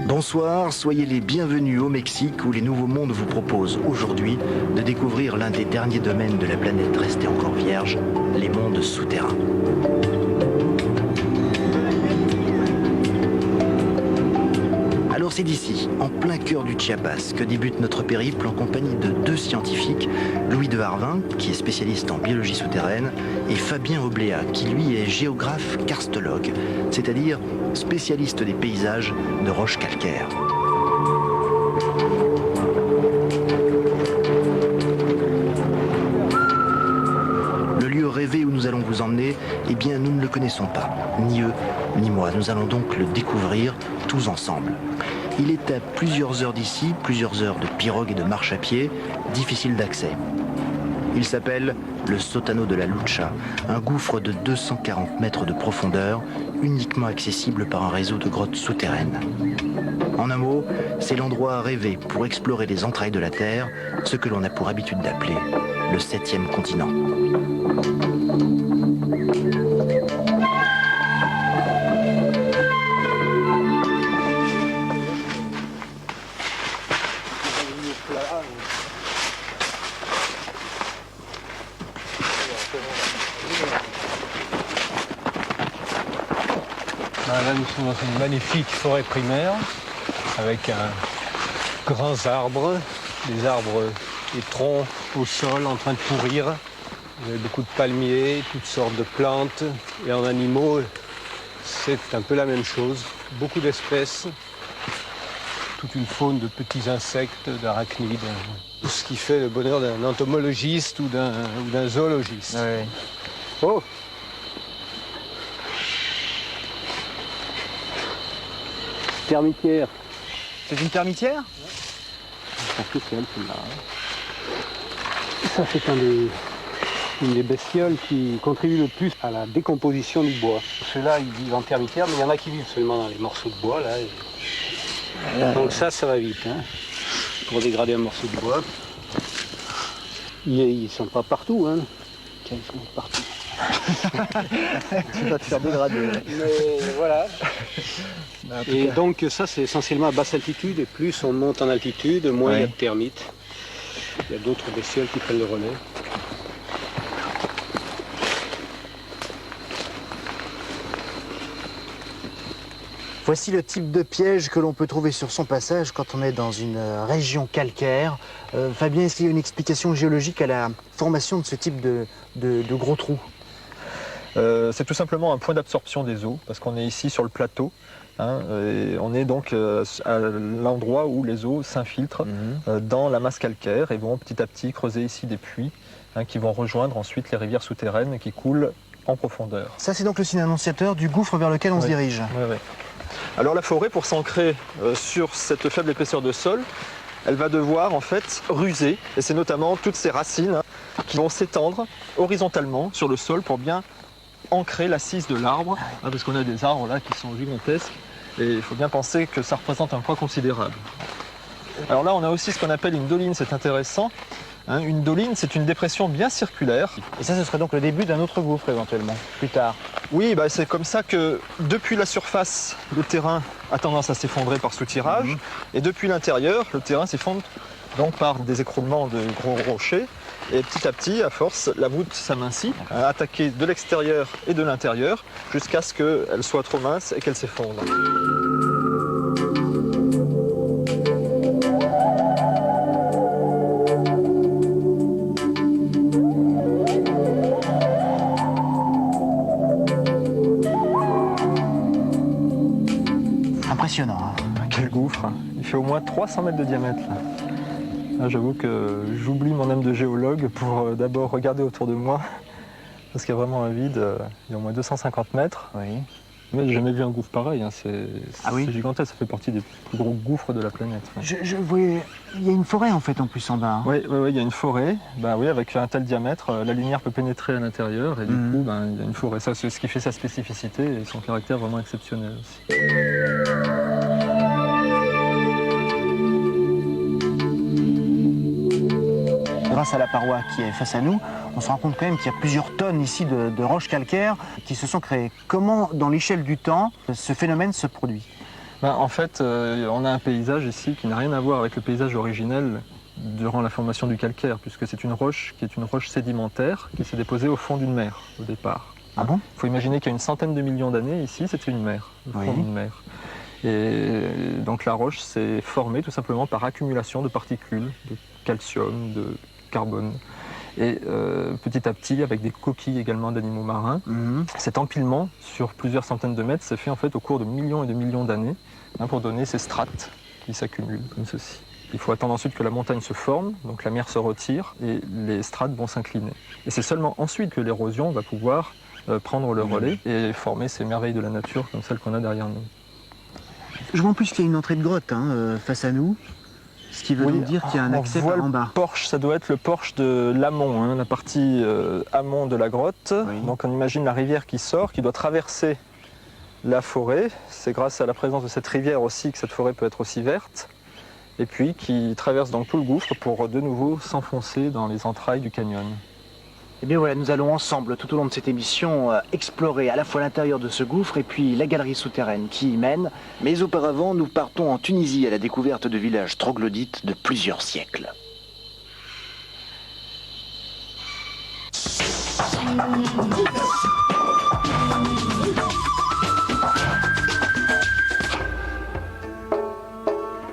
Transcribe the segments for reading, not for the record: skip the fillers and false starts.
Bonsoir, soyez les bienvenus au Mexique où les Nouveaux Mondes vous proposent aujourd'hui de découvrir l'un des derniers domaines de la planète restée encore vierge, les mondes souterrains. Alors c'est d'ici, en plein cœur du Chiapas, que débute notre périple en compagnie de deux scientifiques, Louis de Harvin, qui est spécialiste en biologie souterraine, et Fabien Obléa, qui lui est géographe karstologue, c'est-à-dire spécialiste des paysages de roches calcaires. Le lieu rêvé où nous allons vous emmener, eh bien nous ne le connaissons pas, ni eux, ni moi. Nous allons donc le découvrir tous ensemble. Il est à plusieurs heures d'ici, plusieurs heures de pirogue et de marche à pied, difficile d'accès. Il s'appelle le Sótano de la Lucha, un gouffre de 240 mètres de profondeur, uniquement accessible par un réseau de grottes souterraines. En un mot, c'est l'endroit rêvé pour explorer les entrailles de la Terre, ce que l'on a pour habitude d'appeler le 7e continent. Là, nous sommes dans une magnifique forêt primaire avec grands arbres, des arbres, des troncs au sol en train de pourrir. Il y a beaucoup de palmiers, toutes sortes de plantes. Et en animaux, c'est un peu la même chose. Beaucoup d'espèces, toute une faune de petits insectes, d'arachnides. Tout ce qui fait le bonheur d'un entomologiste ou d'un zoologiste. Oui. Oh! Termitière. C'est une termitière? Je pense que c'est elle qui l'a. Ça, c'est une des bestioles qui contribue le plus à la décomposition du bois. Ceux-là, ils vivent en termitière, mais il y en a qui vivent seulement dans les morceaux de bois. Là. Donc ça va vite. Hein, pour dégrader un morceau de bois. Ils ne sont pas partout. Hein. Tiens, ils sont partout. Tu vas te faire dégrader. Mais voilà. Et cas... donc ça, c'est essentiellement à basse altitude. Et plus on monte en altitude, moins il y a de termites. Il y a d'autres bestioles qui prennent le relais. Voici le type de piège que l'on peut trouver sur son passage quand on est dans une région calcaire. Fabien, est-ce qu'il y a une explication géologique à la formation de ce type de gros trous? C'est tout simplement un point d'absorption des eaux, parce qu'on est ici sur le plateau. Hein, et on est donc à l'endroit où les eaux s'infiltrent dans la masse calcaire et vont petit à petit creuser ici des puits qui vont rejoindre ensuite les rivières souterraines qui coulent en profondeur. Ça, c'est donc le signe annonciateur du gouffre vers lequel on se dirige. Oui. Alors la forêt, pour s'ancrer sur cette faible épaisseur de sol, elle va devoir en fait ruser, et c'est notamment toutes ces racines qui vont s'étendre horizontalement sur le sol pour bien ancrer l'assise de l'arbre, parce qu'on a des arbres là qui sont gigantesques, et il faut bien penser que ça représente un poids considérable. Alors là, on a aussi ce qu'on appelle une doline, c'est intéressant. Hein, une doline, c'est une dépression bien circulaire. Et ça, ce serait donc le début d'un autre gouffre éventuellement, plus tard. Oui, c'est comme ça que depuis la surface, le terrain a tendance à s'effondrer par soutirage, et depuis l'intérieur, le terrain s'effondre donc par des écroulements de gros rochers. Et petit à petit, à force, la voûte s'amincit, attaquée de l'extérieur et de l'intérieur, jusqu'à ce qu'elle soit trop mince et qu'elle s'effondre. impressionnant. Hein. Quel gouffre, hein. Il fait au moins 300 mètres de diamètre. Là. Ah, j'avoue que j'oublie mon âme de géologue pour d'abord regarder autour de moi. Parce qu'il y a vraiment un vide, il y a au moins 250 mètres. Oui. Mais j'ai jamais vu un gouffre pareil, hein. C'est gigantesque, ça fait partie des plus gros gouffres de la planète. Ouais. Je voyais, il y a une forêt en fait en plus en bas. Hein. Oui, il y a une forêt. Oui, avec un tel diamètre, la lumière peut pénétrer à l'intérieur et du coup, il y a une forêt. Ça, c'est ce qui fait sa spécificité et son caractère vraiment exceptionnel aussi. Grâce à la paroi qui est face à nous, on se rend compte quand même qu'il y a plusieurs tonnes ici de roches calcaires qui se sont créées. Comment, dans l'échelle du temps, ce phénomène se produit? En fait, on a un paysage ici qui n'a rien à voir avec le paysage originel durant la formation du calcaire, puisque c'est une roche qui est une roche sédimentaire qui s'est déposée au fond d'une mer au départ. Ah bon? Il faut imaginer qu'il y a une centaine de millions d'années, ici, c'était une mer, au fond d'une mer. Et donc la roche s'est formée tout simplement par accumulation de particules, de calcium, de carbone. Et petit à petit, avec des coquilles également d'animaux marins, cet empilement sur plusieurs centaines de mètres s'est fait en fait au cours de millions et de millions d'années pour donner ces strates qui s'accumulent comme ceci. Il faut attendre ensuite que la montagne se forme, donc la mer se retire et les strates vont s'incliner. Et c'est seulement ensuite que l'érosion va pouvoir prendre le relais et former ces merveilles de la nature comme celles qu'on a derrière nous. Je vois en plus qu'il y a une entrée de grotte face à nous. Ce qui veut donc dire qu'il y a un accès par en bas. Porche, ça doit être le porche de l'amont, la partie amont de la grotte. Oui. Donc on imagine la rivière qui sort, qui doit traverser la forêt. C'est grâce à la présence de cette rivière aussi que cette forêt peut être aussi verte. Et puis qui traverse donc tout le gouffre pour de nouveau s'enfoncer dans les entrailles du canyon. Eh bien voilà, nous allons ensemble, tout au long de cette émission, explorer à la fois l'intérieur de ce gouffre et puis la galerie souterraine qui y mène. Mais auparavant, nous partons en Tunisie à la découverte de villages troglodytes de plusieurs siècles.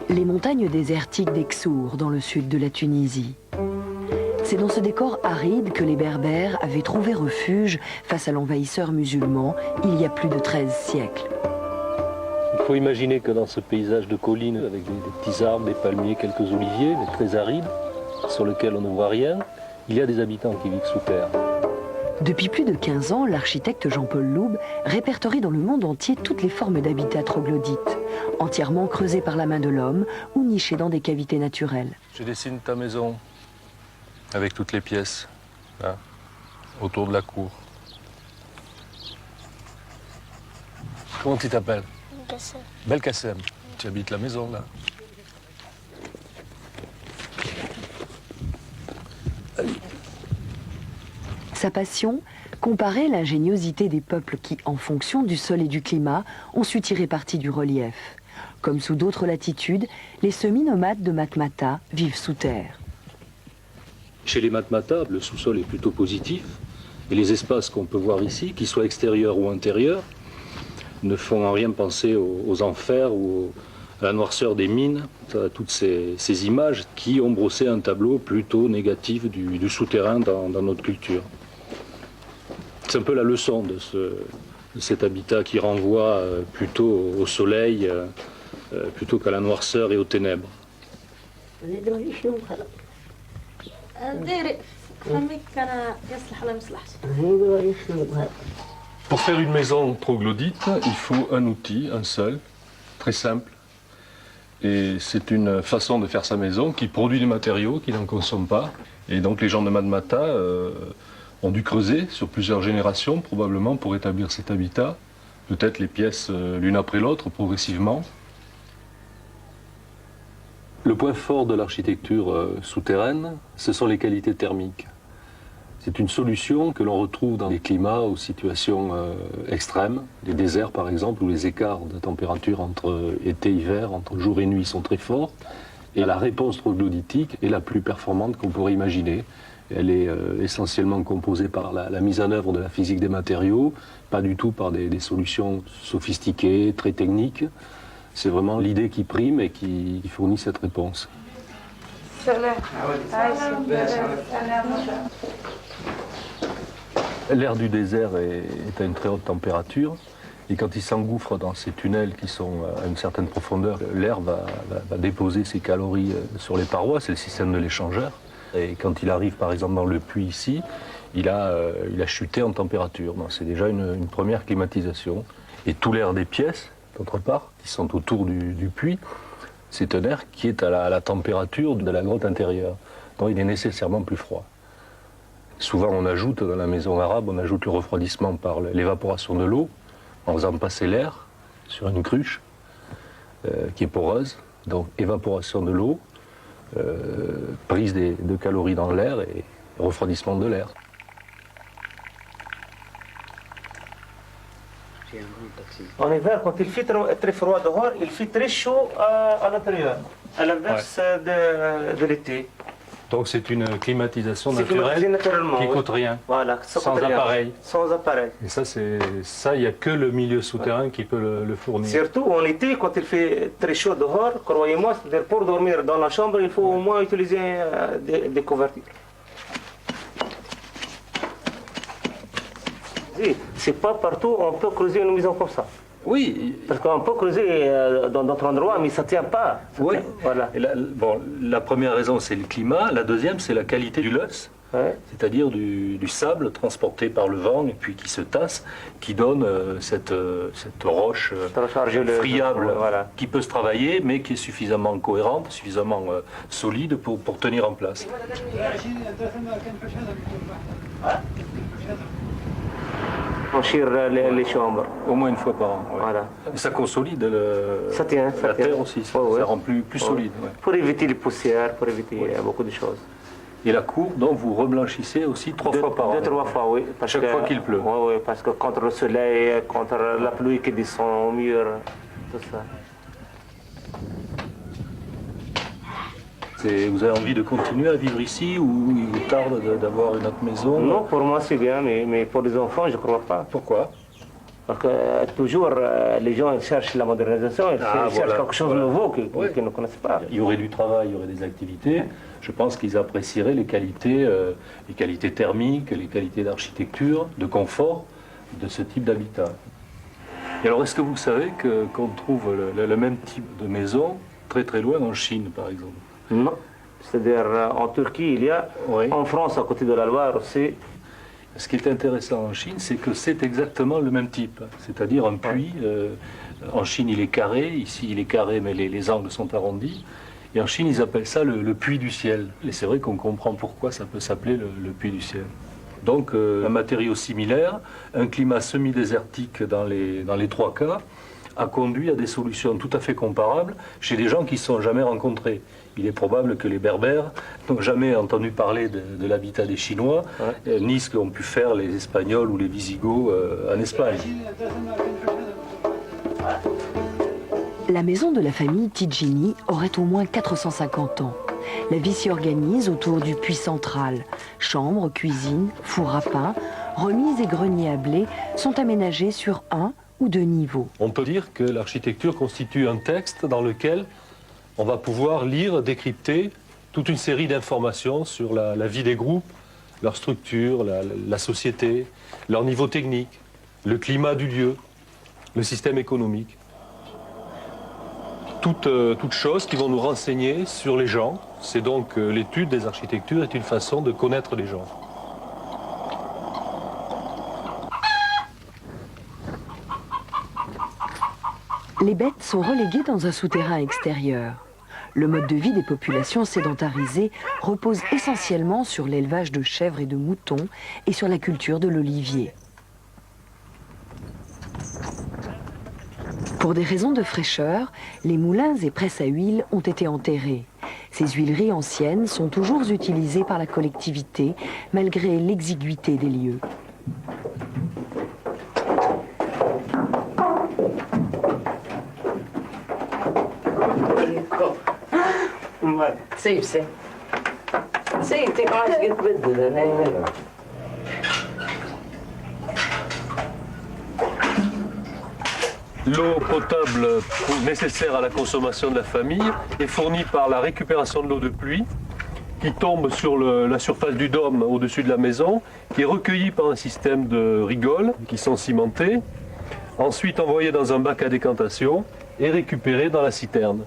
Les montagnes désertiques d'Exour, dans le sud de la Tunisie. C'est dans ce décor aride que les Berbères avaient trouvé refuge face à l'envahisseur musulman il y a plus de 13 siècles. Il faut imaginer que dans ce paysage de collines, avec des petits arbres, des palmiers, quelques oliviers, mais très arides, sur lesquels on ne voit rien, il y a des habitants qui vivent sous terre. Depuis plus de 15 ans, l'architecte Jean-Paul Loub répertorie dans le monde entier toutes les formes d'habitats troglodytes, entièrement creusés par la main de l'homme ou nichés dans des cavités naturelles. Je dessine ta maison avec toutes les pièces, là, autour de la cour. Comment tu t'appelles? Belkacem. Belkacem. Tu habites la maison, là. Sa passion, comparer l'ingéniosité des peuples qui, en fonction du sol et du climat, ont su tirer parti du relief. Comme sous d'autres latitudes, les semi-nomades de Matmata vivent sous terre. Chez les Matmata, le sous-sol est plutôt positif. Et les espaces qu'on peut voir ici, qu'ils soient extérieurs ou intérieurs, ne font en rien penser aux enfers ou à la noirceur des mines. Toutes ces images qui ont brossé un tableau plutôt négatif du souterrain dans notre culture. C'est un peu la leçon de cet habitat qui renvoie plutôt au soleil, plutôt qu'à la noirceur et aux ténèbres. Pour faire une maison troglodyte, il faut un outil, un seul, très simple. Et c'est une façon de faire sa maison qui produit des matériaux qui n'en consomment pas. Et donc les gens de Matmata ont dû creuser sur plusieurs générations, probablement, pour établir cet habitat. Peut-être les pièces l'une après l'autre, progressivement. Le point fort de l'architecture souterraine, ce sont les qualités thermiques. C'est une solution que l'on retrouve dans les climats aux situations extrêmes, les déserts par exemple, où les écarts de température entre été et hiver, entre jour et nuit sont très forts. Et la réponse troglodytique est la plus performante qu'on pourrait imaginer. Elle est essentiellement composée par la mise en œuvre de la physique des matériaux, pas du tout par des solutions sophistiquées, très techniques. C'est vraiment l'idée qui prime et qui fournit cette réponse. L'air du désert est à une très haute température Et quand il s'engouffre dans ces tunnels qui sont à une certaine profondeur, l'air va déposer ses calories sur les parois, c'est le système de l'échangeur. Et quand il arrive par exemple dans le puits ici, il a chuté en température. Donc c'est déjà une première climatisation. Et tout l'air des pièces, d'autre part, qui sont autour du puits, c'est un air qui est à la température de la grotte intérieure. Donc il est nécessairement plus froid. Souvent on ajoute, dans la maison arabe, on ajoute le refroidissement par l'évaporation de l'eau, en faisant passer l'air sur une cruche qui est poreuse. Donc évaporation de l'eau, prise de calories dans l'air et refroidissement de l'air. En hiver, quand il fait très froid dehors, il fait très chaud à l'intérieur, à l'inverse de l'été. Donc c'est une climatisation C'est climatisé naturelle naturellement, qui oui. coûte rien. Voilà, ça Sans coûte rien. appareil. Sans appareil. Et ça, il n'y a que le milieu souterrain qui peut le fournir. Surtout en été, quand il fait très chaud dehors, croyez-moi, c'est-à-dire pour dormir dans la chambre, il faut au moins utiliser des couvertures. C'est pas partout on peut creuser une maison comme ça. Oui. Parce qu'on peut creuser dans d'autres endroits, mais ça ne tient pas. Oui. Voilà. Et la première raison, c'est le climat. La deuxième, c'est la qualité du loess, Ouais. c'est-à-dire du sable transporté par le vent et puis qui se tasse, qui donne cette roche Recharger le- friable voilà. qui peut se travailler, mais qui est suffisamment cohérente, suffisamment solide pour tenir en place. Franchir les chambres. Au moins une fois par an. Ouais. Voilà. Et ça consolide Ça tient, ça la tient. terre aussi, ça, Ouais, ouais. ça rend plus Ouais. solide. Ouais. Pour éviter les poussières, pour éviter beaucoup de choses. Et la cour, donc vous reblanchissez aussi trois fois par an. 2-3 fois, oui. Chaque fois qu'il pleut. Oui, oui, parce que contre le soleil, contre la pluie qui descend au mur, tout ça. Vous avez envie de continuer à vivre ici ou il vous tarde d'avoir une autre maison? Non, pour moi c'est bien, mais pour les enfants, je ne crois pas. Pourquoi? Parce que toujours, les gens ils cherchent la modernisation, ils cherchent voilà, quelque chose de voilà. nouveau qu'ils Ouais. ne connaissent pas. Il y aurait du travail, il y aurait des activités. Je pense qu'ils apprécieraient les qualités thermiques, les qualités d'architecture, de confort de ce type d'habitat. Et alors, est-ce que vous savez qu'on trouve le même type de maison très très loin en Chine, par exemple? Non. C'est-à-dire, en Turquie, il y a, Oui. en France, à côté de la Loire aussi, Ce qui est intéressant en Chine, c'est que c'est exactement le même type. C'est-à-dire un puits. En Chine, il est carré. Ici, il est carré, mais les angles sont arrondis. Et en Chine, ils appellent ça le puits du ciel. Et c'est vrai qu'on comprend pourquoi ça peut s'appeler le puits du ciel. Donc, un matériau similaire, un climat semi-désertique dans les trois cas, a conduit à des solutions tout à fait comparables chez des gens qui ne se sont jamais rencontrés. Il est probable que les Berbères n'ont jamais entendu parler de l'habitat des Chinois, ni ce qu'ont pu faire les Espagnols ou les Visigoths en Espagne. La maison de la famille Tigini aurait au moins 450 ans. La vie s'y organise autour du puits central. Chambre, cuisine, four à pain, remises et greniers à blé sont aménagés sur 1 ou 2 niveaux. On peut dire que l'architecture constitue un texte dans lequel on va pouvoir lire, décrypter toute une série d'informations sur la vie des groupes, leur structure, la société, leur niveau technique, le climat du lieu, le système économique. Toutes choses qui vont nous renseigner sur les gens. C'est donc l'étude des architectures est une façon de connaître les gens. Les bêtes sont reléguées dans un souterrain extérieur. Le mode de vie des populations sédentarisées repose essentiellement sur l'élevage de chèvres et de moutons et sur la culture de l'olivier. Pour des raisons de fraîcheur, les moulins et presses à huile ont été enterrés. Ces huileries anciennes sont toujours utilisées par la collectivité malgré l'exiguïté des lieux. سيب تقعد تبدل انا L'eau potable nécessaire à la consommation de la famille est fournie par la récupération de l'eau de pluie qui tombe sur la surface du dôme au-dessus de la maison, qui est recueillie par un système de rigoles qui sont cimentées. ensuite envoyé dans un bac à décantation et récupéré dans la citerne.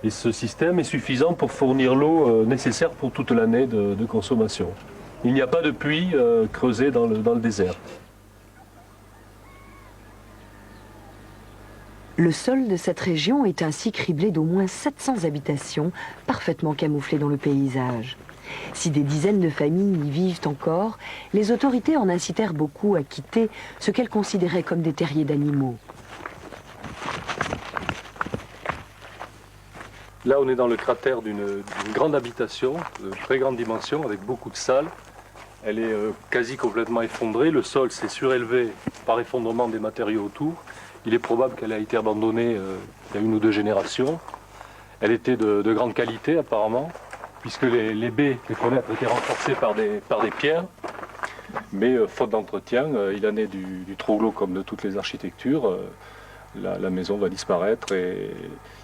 Et ce système est suffisant pour fournir l'eau nécessaire pour toute l'année de consommation. Il n'y a pas de puits creusé dans le désert. Le sol de cette région est ainsi criblé d'au moins 700 habitations, parfaitement camouflées dans le paysage. Si des dizaines de familles y vivent encore, les autorités en incitèrent beaucoup à quitter ce qu'elles considéraient comme des terriers d'animaux. Là, on est dans le cratère d'une grande habitation, de très grande dimension, avec beaucoup de salles. Elle est quasi complètement effondrée. Le sol s'est surélevé par effondrement des matériaux autour. Il est probable qu'elle a été abandonnée il y a 1 ou 2 générations. Elle était de grande qualité apparemment, puisque les baies, les fenêtres étaient renforcées par des pierres. Mais faute d'entretien, il en est du troglo comme de toutes les architectures. La maison va disparaître et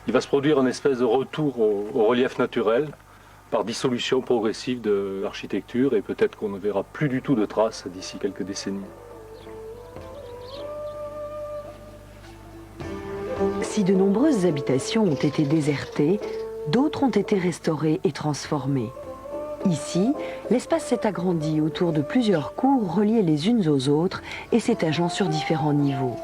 il va se produire une espèce de retour au relief naturel par dissolution progressive de l'architecture et peut-être qu'on ne verra plus du tout de traces d'ici quelques décennies. Si de nombreuses habitations ont été désertées, d'autres ont été restaurées et transformées. Ici, l'espace s'est agrandi autour de plusieurs cours reliées les unes aux autres et s'étageant sur différents niveaux.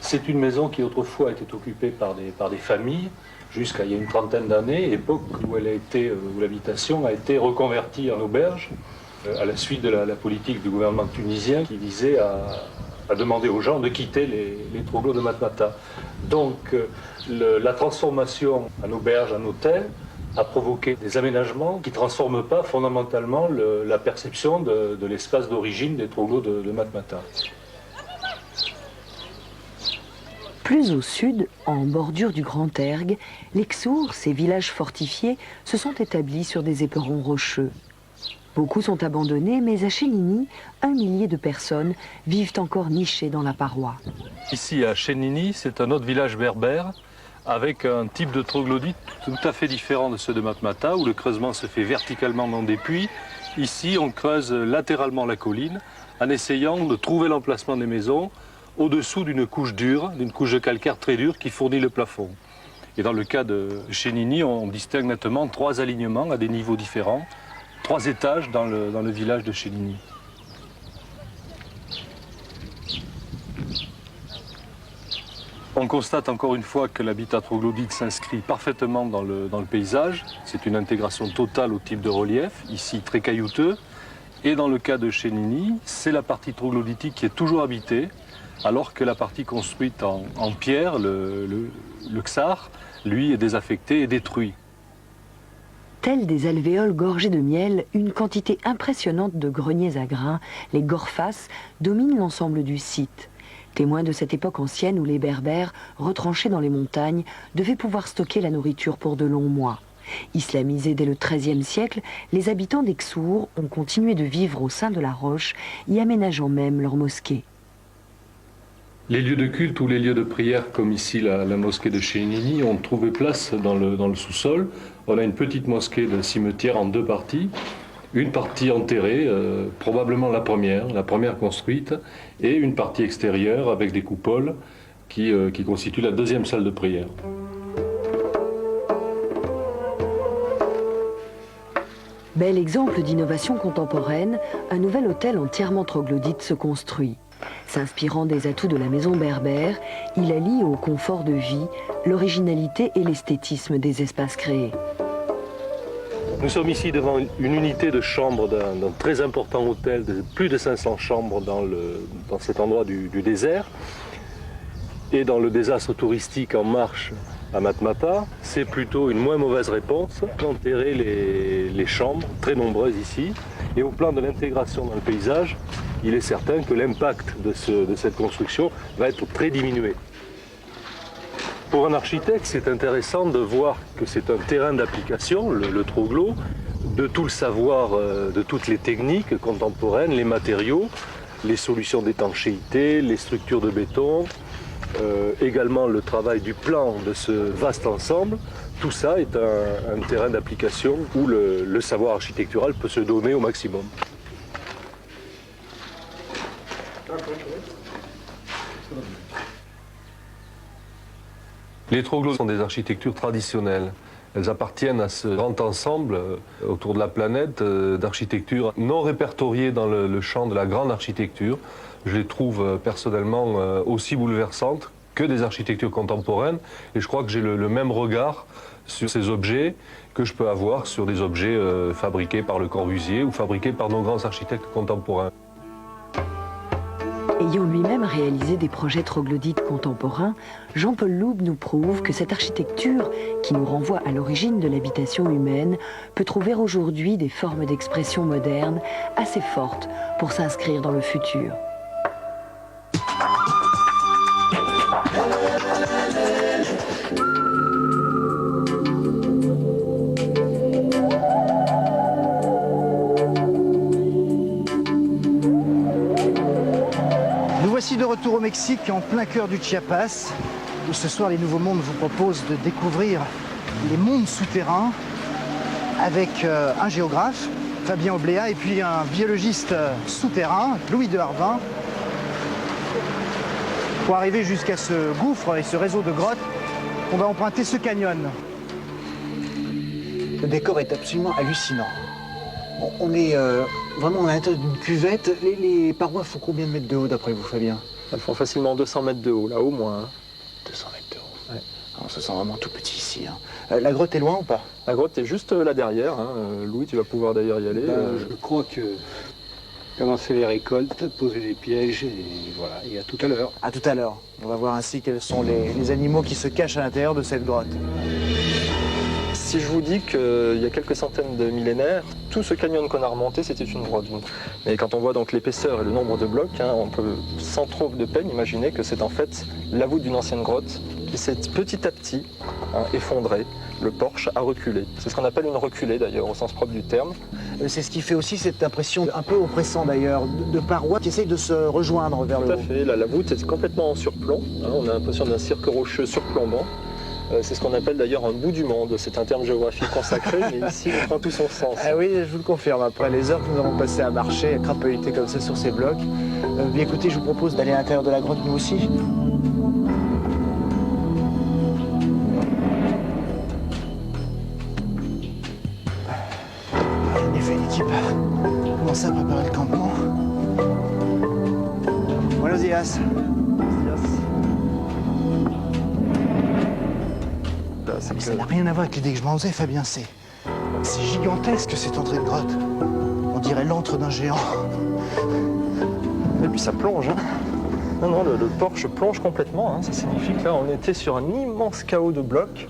C'est une maison qui autrefois était occupée par des familles, jusqu'à il y a une trentaine d'années, époque où l'habitation a été reconvertie en auberge, à la suite de la politique du gouvernement tunisien qui visait à demander aux gens de quitter les troglos de Matmata. Donc la transformation en auberge, en hôtel, a provoqué des aménagements qui ne transforment pas fondamentalement la perception de l'espace d'origine des troglos de Matmata. Plus au sud, en bordure du Grand Ergue, les Ksours, ces villages fortifiés, se sont établis sur des éperons rocheux. Beaucoup sont abandonnés, mais à Chénini, 1 millier de personnes vivent encore nichées dans la paroi. Ici à Chénini, c'est un autre village berbère avec un type de troglodyte tout à fait différent de ceux de Matmata, où le creusement se fait verticalement dans des puits. Ici, on creuse latéralement la colline en essayant de trouver l'emplacement des maisons au-dessous d'une couche dure, d'une couche de calcaire très dure qui fournit le plafond. Et dans le cas de Chénini, on distingue nettement 3 alignements à des niveaux différents, 3 étages dans le village de Chénini. On constate encore une fois que l'habitat troglodyte s'inscrit parfaitement dans le paysage. C'est une intégration totale au type de relief, ici très caillouteux. Et dans le cas de Chénini, c'est la partie troglodytique qui est toujours habitée, alors que la partie construite en pierre, le Ksar, lui, est désaffecté et détruit. Tels des alvéoles gorgés de miel, une quantité impressionnante de greniers à grains, les gorfas, dominent l'ensemble du site. Témoins de cette époque ancienne où les Berbères, retranchés dans les montagnes, devaient pouvoir stocker la nourriture pour de longs mois. Islamisés dès le XIIIe siècle, les habitants des Ksours ont continué de vivre au sein de la roche, y aménageant même leur mosquée. Les lieux de culte ou les lieux de prière, comme ici la mosquée de Chénini, ont trouvé place dans le sous-sol. On a une petite mosquée de cimetière en 2 parties. Une partie enterrée, probablement la première construite, et une partie extérieure avec des coupoles qui constituent la 2e salle de prière. Bel exemple d'innovation contemporaine, un nouvel hôtel entièrement troglodyte se construit. S'inspirant des atouts de la maison berbère, il allie au confort de vie l'originalité et l'esthétisme des espaces créés. Nous sommes ici devant une unité de chambre d'un très important hôtel de plus de 500 chambres dans cet endroit du désert. Et dans le désastre touristique en marche à Matmata, c'est plutôt une moins mauvaise réponse d'enterrer les chambres, très nombreuses ici. Et au plan de l'intégration dans le paysage, il est certain que l'impact de cette construction va être très diminué. Pour un architecte, c'est intéressant de voir que c'est un terrain d'application, le troglo, de tout le savoir, de toutes les techniques contemporaines, les matériaux, les solutions d'étanchéité, les structures de béton, également le travail du plan de ce vaste ensemble Tout ça est un terrain d'application où le savoir architectural peut se donner au maximum. Les troglodytes sont des architectures traditionnelles. Elles appartiennent à ce grand ensemble autour de la planète d'architectures non répertoriées dans le champ de la grande architecture. Je les trouve personnellement aussi bouleversantes que des architectures contemporaines. Et je crois que j'ai le même regard sur ces objets que je peux avoir sur des objets fabriqués par Le Corbusier ou fabriqués par nos grands architectes contemporains. Ayant lui-même réalisé des projets troglodytes contemporains, Jean-Paul Loub nous prouve que cette architecture, qui nous renvoie à l'origine de l'habitation humaine, peut trouver aujourd'hui des formes d'expression modernes assez fortes pour s'inscrire dans le futur. Voici de retour au Mexique, en plein cœur du Chiapas, où ce soir les Nouveaux Mondes vous proposent de découvrir les mondes souterrains avec un géographe, Fabien Obléa, et puis un biologiste souterrain, Louis de Harbin, pour arriver jusqu'à ce gouffre et ce réseau de grottes. On va emprunter ce canyon. Le décor est absolument hallucinant. On est vraiment à l'intérieur d'une cuvette. Les parois font combien de mètres de haut d'après vous, Fabien? Elles font facilement 200 mètres de haut, là au moins. 200 mètres de haut. Ouais. On se sent vraiment tout petit ici. La grotte est loin ou pas? La grotte est juste là derrière. Louis, tu vas pouvoir d'ailleurs y aller. Je crois que commencer les récoltes, poser les pièges, et voilà, et à tout à l'heure. À tout à l'heure. On va voir ainsi quels sont les animaux qui se cachent à l'intérieur de cette grotte. Si je vous dis qu'il y a quelques centaines de millénaires, tout ce canyon qu'on a remonté, c'était une grotte. Mais quand on voit donc l'épaisseur et le nombre de blocs, on peut sans trop de peine imaginer que c'est en fait la voûte d'une ancienne grotte qui s'est petit à petit effondrée. Le porche a reculé. C'est ce qu'on appelle une reculée d'ailleurs, au sens propre du terme. C'est ce qui fait aussi cette impression un peu oppressante d'ailleurs, de parois qui essayent de se rejoindre vers Tout le à haut. fait, la voûte est complètement en surplomb. On a l'impression d'un cirque rocheux surplombant. C'est ce qu'on appelle d'ailleurs un bout du monde. C'est un terme géographique consacré, mais ici il prend tout son sens. Ah oui, je vous le confirme. Après les heures que nous avons passées à marcher, à crapahuter comme ça sur ces blocs, bien écoutez, je vous propose d'aller à l'intérieur de la grotte nous aussi. En effet, l'équipe commence à préparer le campement. Buenos días. Mais ça n'a rien à voir avec l'idée que je m'en faisais, Fabien. C'est gigantesque cette entrée de grotte. On dirait l'antre d'un géant. Et puis ça plonge. Non, le porche plonge complètement. Ça signifie que là, on était sur un immense chaos de blocs.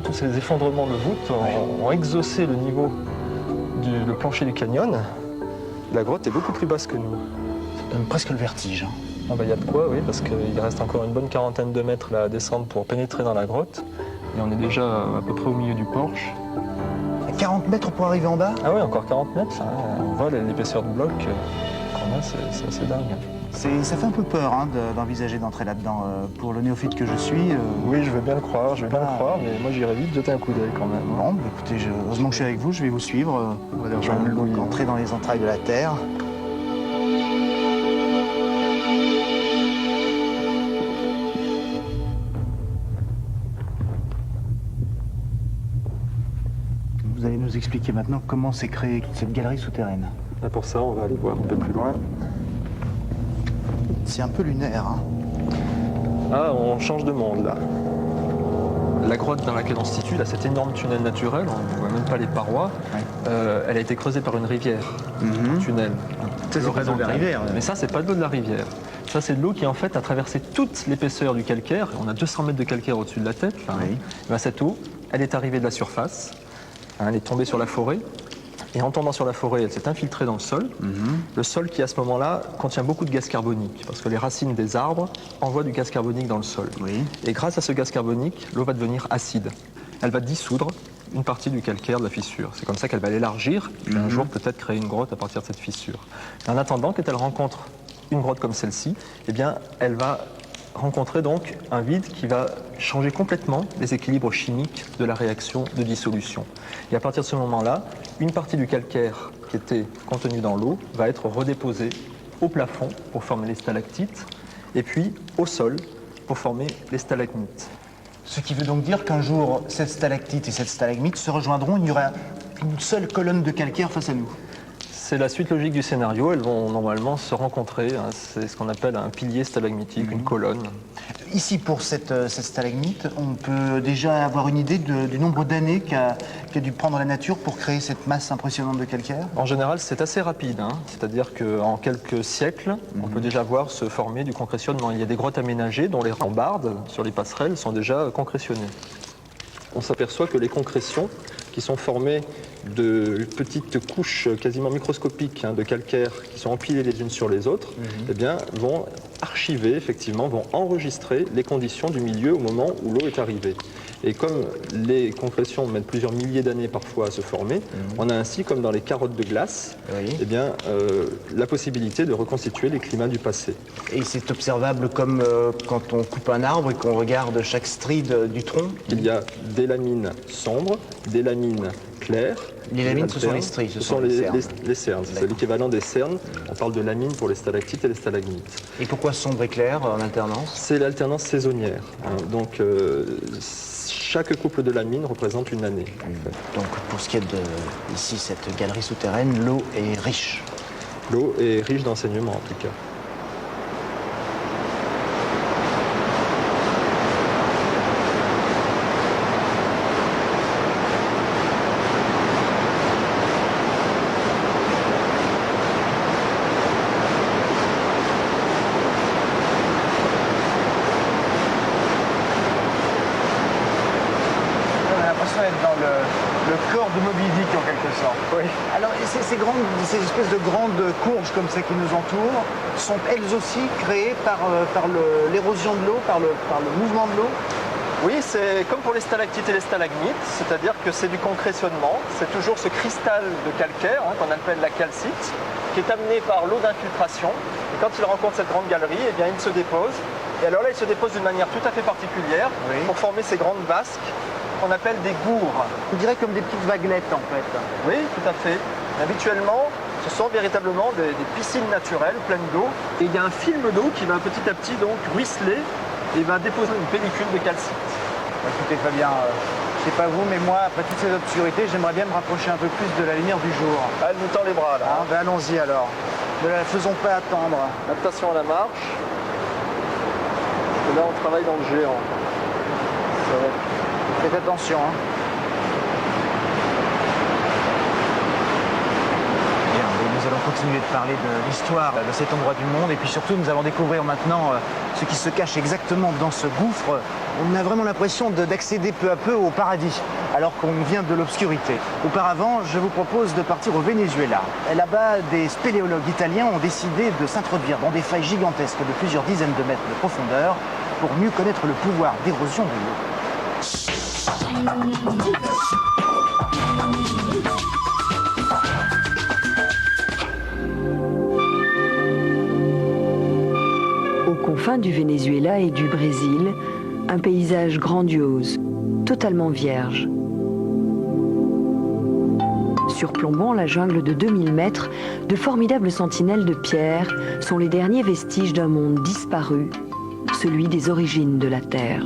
Tous ces effondrements de voûtes ont exaucé le niveau du plancher du canyon. La grotte est beaucoup plus basse que nous. Ça donne presque le vertige. Y a de quoi, oui, parce qu'il reste encore une bonne quarantaine de mètres là, à descendre pour pénétrer dans la grotte. Et on est déjà à peu près au milieu du porche. 40 mètres pour arriver en bas? Ah oui, encore 40 mètres. On voit l'épaisseur de bloc qu'on a, c'est assez dingue. Ça fait un peu peur d'envisager d'entrer là-dedans. Pour le néophyte que je suis... Oui, je veux bien le croire, mais moi j'irais vite jeter un coup d'œil quand même. Bon, écoutez, heureusement que je suis avec vous, je vais vous suivre. On va aller rejoindre Louis, entrer dans les entrailles de la terre. Vous allez nous expliquer maintenant comment s'est créée cette galerie souterraine. Là, pour ça, on va aller voir un peu plus loin. C'est un peu lunaire. Ah, on change de monde là. La grotte dans laquelle on se situe, là, cet énorme tunnel naturel, on ne voit même pas les parois, elle a été creusée par une rivière, un tunnel. Ça, c'est pas de l'eau de la rivière. Mais ça, c'est pas de l'eau de la rivière. Ça, c'est de l'eau qui, en fait, a traversé toute l'épaisseur du calcaire. On a 200 mètres de calcaire au-dessus de la tête. Cette eau, elle est arrivée de la surface. Elle est tombée sur la forêt, et en tombant sur la forêt, elle s'est infiltrée dans le sol. Le sol qui, à ce moment-là, contient beaucoup de gaz carbonique, parce que les racines des arbres envoient du gaz carbonique dans le sol. Et grâce à ce gaz carbonique, l'eau va devenir acide. Elle va dissoudre une partie du calcaire de la fissure. C'est comme ça qu'elle va l'élargir, et un jour peut-être créer une grotte à partir de cette fissure. En attendant, quand elle rencontre une grotte comme celle-ci, eh bien, elle va rencontrer donc un vide qui va changer complètement les équilibres chimiques de la réaction de dissolution. Et à partir de ce moment-là, une partie du calcaire qui était contenue dans l'eau va être redéposée au plafond pour former les stalactites et puis au sol pour former les stalagmites. Ce qui veut donc dire qu'un jour, cette stalactite et cette stalagmite se rejoindront, il y aura une seule colonne de calcaire face à nous. C'est la suite logique du scénario, elles vont normalement se rencontrer, hein. C'est ce qu'on appelle un pilier stalagmitique, une colonne. Ici, pour cette stalagmite, on peut déjà avoir une idée du nombre d'années qu'a dû prendre la nature pour créer cette masse impressionnante de calcaire? En général, c'est assez rapide, hein. C'est-à-dire qu'en quelques siècles, on peut déjà voir se former du concrétionnement. Il y a des grottes aménagées dont les rambardes sur les passerelles sont déjà concrétionnées. On s'aperçoit que les concrétions, qui sont formées de petites couches quasiment microscopiques de calcaire qui sont empilées les unes sur les autres, eh bien, vont archiver, effectivement, vont enregistrer les conditions du milieu au moment où l'eau est arrivée. Et comme les concrétions mettent plusieurs milliers d'années parfois à se former, on a ainsi, comme dans les carottes de glace, eh bien, la possibilité de reconstituer les climats du passé. Et c'est observable comme quand on coupe un arbre et qu'on regarde chaque strie du tronc? Il y a des lamines sombres, des lamines claires. Les lamines, ce sont les stries, ce sont les cernes. C'est l'équivalent des cernes. On parle de lamines pour les stalactites et les stalagmites. Et pourquoi sombre et clair en alternance? C'est l'alternance saisonnière. Donc, chaque couple de lamines représente une année. Donc, pour ce qui est de ici, cette galerie souterraine, l'eau est riche. L'eau est riche d'enseignements, en tout cas. Dans le corps de Moby Dick en quelque sorte. Oui. Alors ces espèces de grandes courges comme ça qui nous entourent sont elles aussi créées par l'érosion de l'eau, par le mouvement de l'eau? Oui, c'est comme pour les stalactites et les stalagmites, c'est-à-dire que c'est du concrétionnement, c'est toujours ce cristal de calcaire qu'on appelle la calcite, qui est amené par l'eau d'infiltration. Et quand il rencontre cette grande galerie, eh bien, il se dépose. Et alors là, il se dépose d'une manière tout à fait particulière pour former ces grandes vasques qu'on appelle des gourds. On dirait comme des petites vaguelettes en fait. Oui, tout à fait. Habituellement, ce sont véritablement des piscines naturelles pleines d'eau. Et il y a un film d'eau qui va petit à petit donc ruisseler et va déposer une pellicule de calcite. Écoutez Fabien, je sais pas vous, mais moi, après toutes ces obscurités, j'aimerais bien me rapprocher un peu plus de la lumière du jour. Elle nous tend les bras là. Ah, ben allons-y alors. Ne la faisons pas attendre. Attention à la marche. Et là, on travaille dans le géant. Faites attention. Bien, nous allons continuer de parler de l'histoire de cet endroit du monde et puis surtout nous allons découvrir maintenant ce qui se cache exactement dans ce gouffre. On a vraiment l'impression d'accéder peu à peu au paradis alors qu'on vient de l'obscurité. Auparavant, je vous propose de partir au Venezuela. Là-bas, des spéléologues italiens ont décidé de s'introduire dans des failles gigantesques de plusieurs dizaines de mètres de profondeur pour mieux connaître le pouvoir d'érosion de l'eau. Aux confins du Venezuela et du Brésil, un paysage grandiose, totalement vierge. Surplombant la jungle de 2000 mètres, de formidables sentinelles de pierre sont les derniers vestiges d'un monde disparu, celui des origines de la Terre.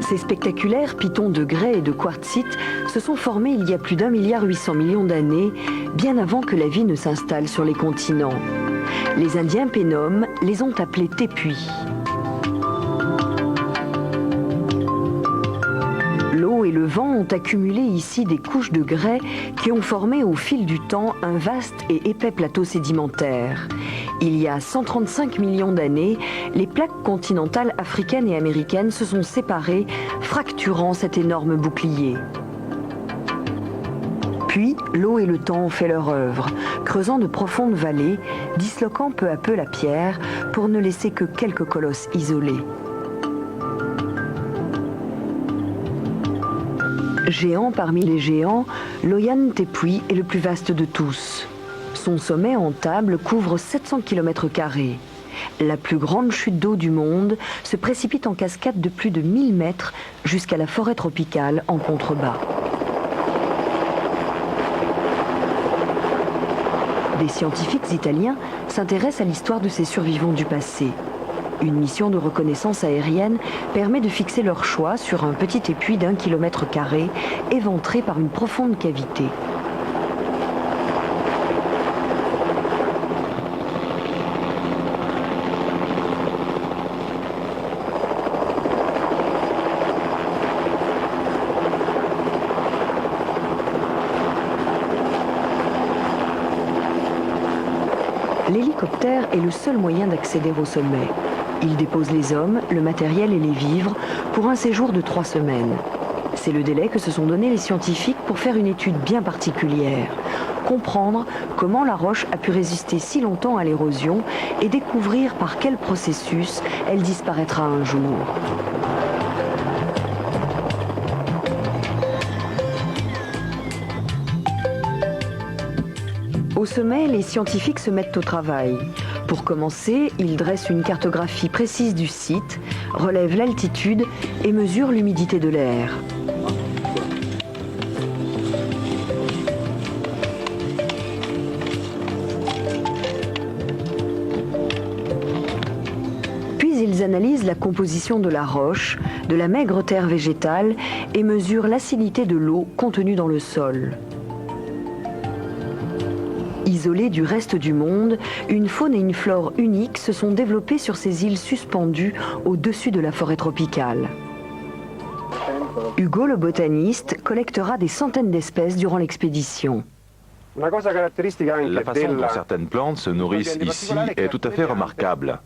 Ces spectaculaires pitons de grès et de quartzite se sont formés il y a plus d'1,8 milliard d'années, bien avant que la vie ne s'installe sur les continents. Les Indiens Pénom les ont appelés tépuis. L'eau et le vent ont accumulé ici des couches de grès qui ont formé au fil du temps un vaste et épais plateau sédimentaire. Il y a 135 millions d'années, les plaques continentales africaines et américaines se sont séparées, fracturant cet énorme bouclier. Puis, l'eau et le temps ont fait leur œuvre, creusant de profondes vallées, disloquant peu à peu la pierre pour ne laisser que quelques colosses isolés. Géant parmi les géants, l'Oyan Tepui est le plus vaste de tous. Son sommet en table couvre 700 km². la plus grande chute d'eau du monde, se précipite en cascade de plus de 1000 mètres jusqu'à la forêt tropicale en contrebas. Des scientifiques italiens s'intéressent à l'histoire de ces survivants du passé. Une mission de reconnaissance aérienne permet de fixer leur choix sur un petit épuis d'1 km², éventré par une profonde cavité. L'hélicoptère est le seul moyen d'accéder au sommet. Il dépose les hommes, le matériel et les vivres pour un séjour de 3 semaines. C'est le délai que se sont donnés les scientifiques pour faire une étude bien particulière. Comprendre comment la roche a pu résister si longtemps à l'érosion et découvrir par quel processus elle disparaîtra un jour. Au sommet, les scientifiques se mettent au travail. Pour commencer, ils dressent une cartographie précise du site, relèvent l'altitude et mesurent l'humidité de l'air. Puis ils analysent la composition de la roche, de la maigre terre végétale et mesurent l'acidité de l'eau contenue dans le sol. Isolées du reste du monde, une faune et une flore uniques se sont développées sur ces îles suspendues au-dessus de la forêt tropicale. Hugo, le botaniste, collectera des centaines d'espèces durant l'expédition. La façon dont certaines plantes se nourrissent ici est tout à fait remarquable.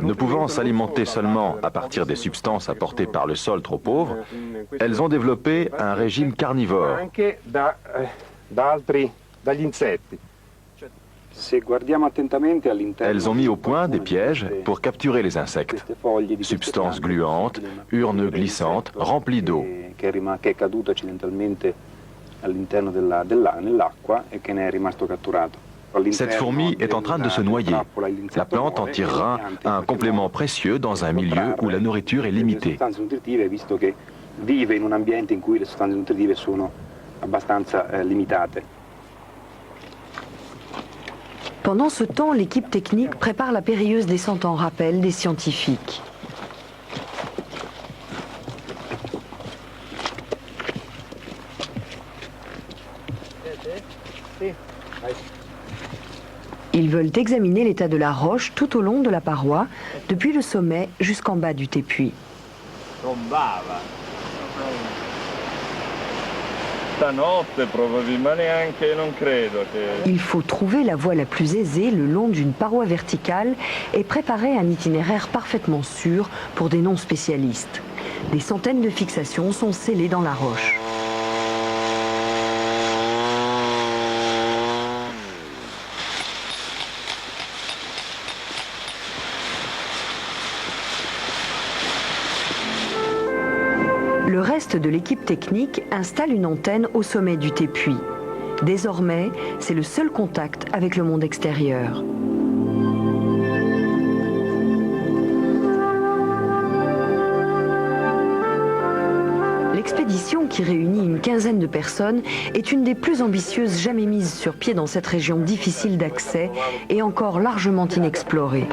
Ne pouvant s'alimenter seulement à partir des substances apportées par le sol trop pauvre, elles ont développé un régime carnivore. Elles ont mis au point des pièges pour capturer les insectes. Substances gluantes, urnes glissantes, remplies d'eau. Cette fourmi est en train de se noyer. La plante en tirera un complément précieux dans un milieu où la nourriture est limitée. Pendant ce temps, l'équipe technique prépare la périlleuse descente en rappel des scientifiques. Ils veulent examiner l'état de la roche tout au long de la paroi, depuis le sommet jusqu'en bas du tépuis. Il faut trouver la voie la plus aisée le long d'une paroi verticale et préparer un itinéraire parfaitement sûr pour des non-spécialistes. Des centaines de fixations sont scellées dans la roche. Le reste de l'équipe technique installe une antenne au sommet du tépuis. Désormais, c'est le seul contact avec le monde extérieur. L'expédition, qui réunit une quinzaine de personnes, est une des plus ambitieuses jamais mises sur pied dans cette région difficile d'accès et encore largement inexplorée.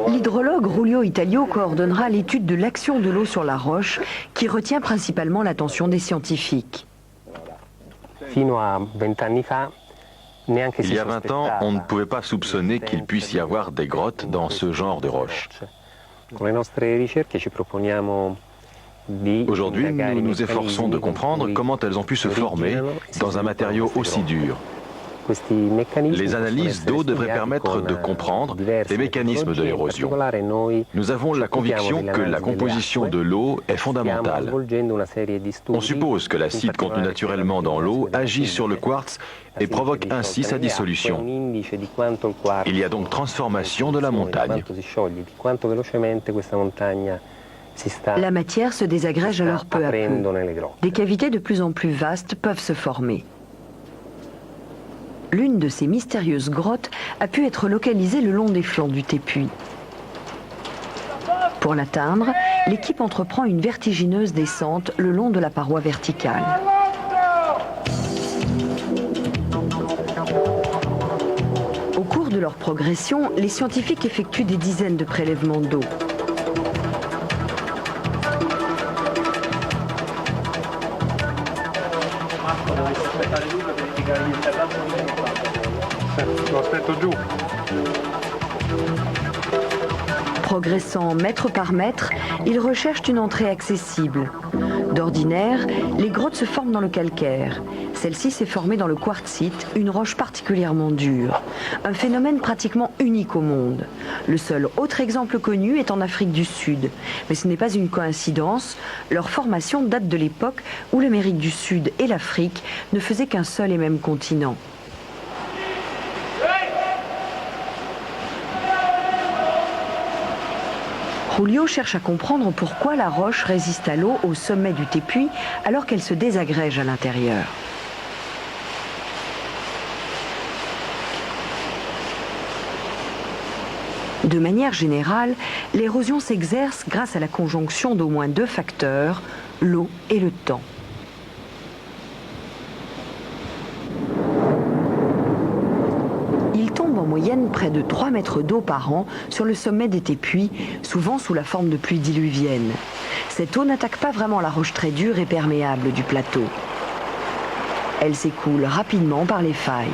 L'hydrologue Julio Italio coordonnera l'étude de l'action de l'eau sur la roche, qui retient principalement l'attention des scientifiques. Il y a 20 ans, on ne pouvait pas soupçonner qu'il puisse y avoir des grottes dans ce genre de roche. Aujourd'hui, nous nous efforçons de comprendre comment elles ont pu se former dans un matériau aussi dur. Les analyses d'eau devraient permettre de comprendre les mécanismes de l'érosion. Nous avons la conviction que la composition de l'eau est fondamentale. On suppose que l'acide contenu naturellement dans l'eau agit sur le quartz et provoque ainsi sa dissolution. Il y a donc transformation de la montagne. La matière se désagrège alors peu à peu. Des cavités de plus en plus vastes peuvent se former. l'une de ces mystérieuses grottes a pu être localisée le long des flancs du Tépuy. Pour l'atteindre, l'équipe entreprend une vertigineuse descente le long de la paroi verticale. Au cours de leur progression, les scientifiques effectuent des dizaines de prélèvements d'eau. Progressant mètre par mètre, ils recherchent une entrée accessible. D'ordinaire, les grottes se forment dans le calcaire. Celle-ci s'est formée dans le quartzite, une roche particulièrement dure. Un phénomène pratiquement unique au monde. Le seul autre exemple connu est en Afrique du Sud. Mais ce n'est pas une coïncidence. Leur formation date de l'époque où l'Amérique du Sud et l'Afrique ne faisaient qu'un seul et même continent. Julio cherche à comprendre pourquoi la roche résiste à l'eau au sommet du Tépuy alors qu'elle se désagrège à l'intérieur. De manière générale, l'érosion s'exerce grâce à la conjonction d'au moins deux facteurs, l'eau et le temps. Il tombe en moyenne près de 3 mètres d'eau par an sur le sommet des Tépuys, souvent sous la forme de pluies diluviennes. Cette eau n'attaque pas vraiment la roche très dure et perméable du plateau. Elle s'écoule rapidement par les failles.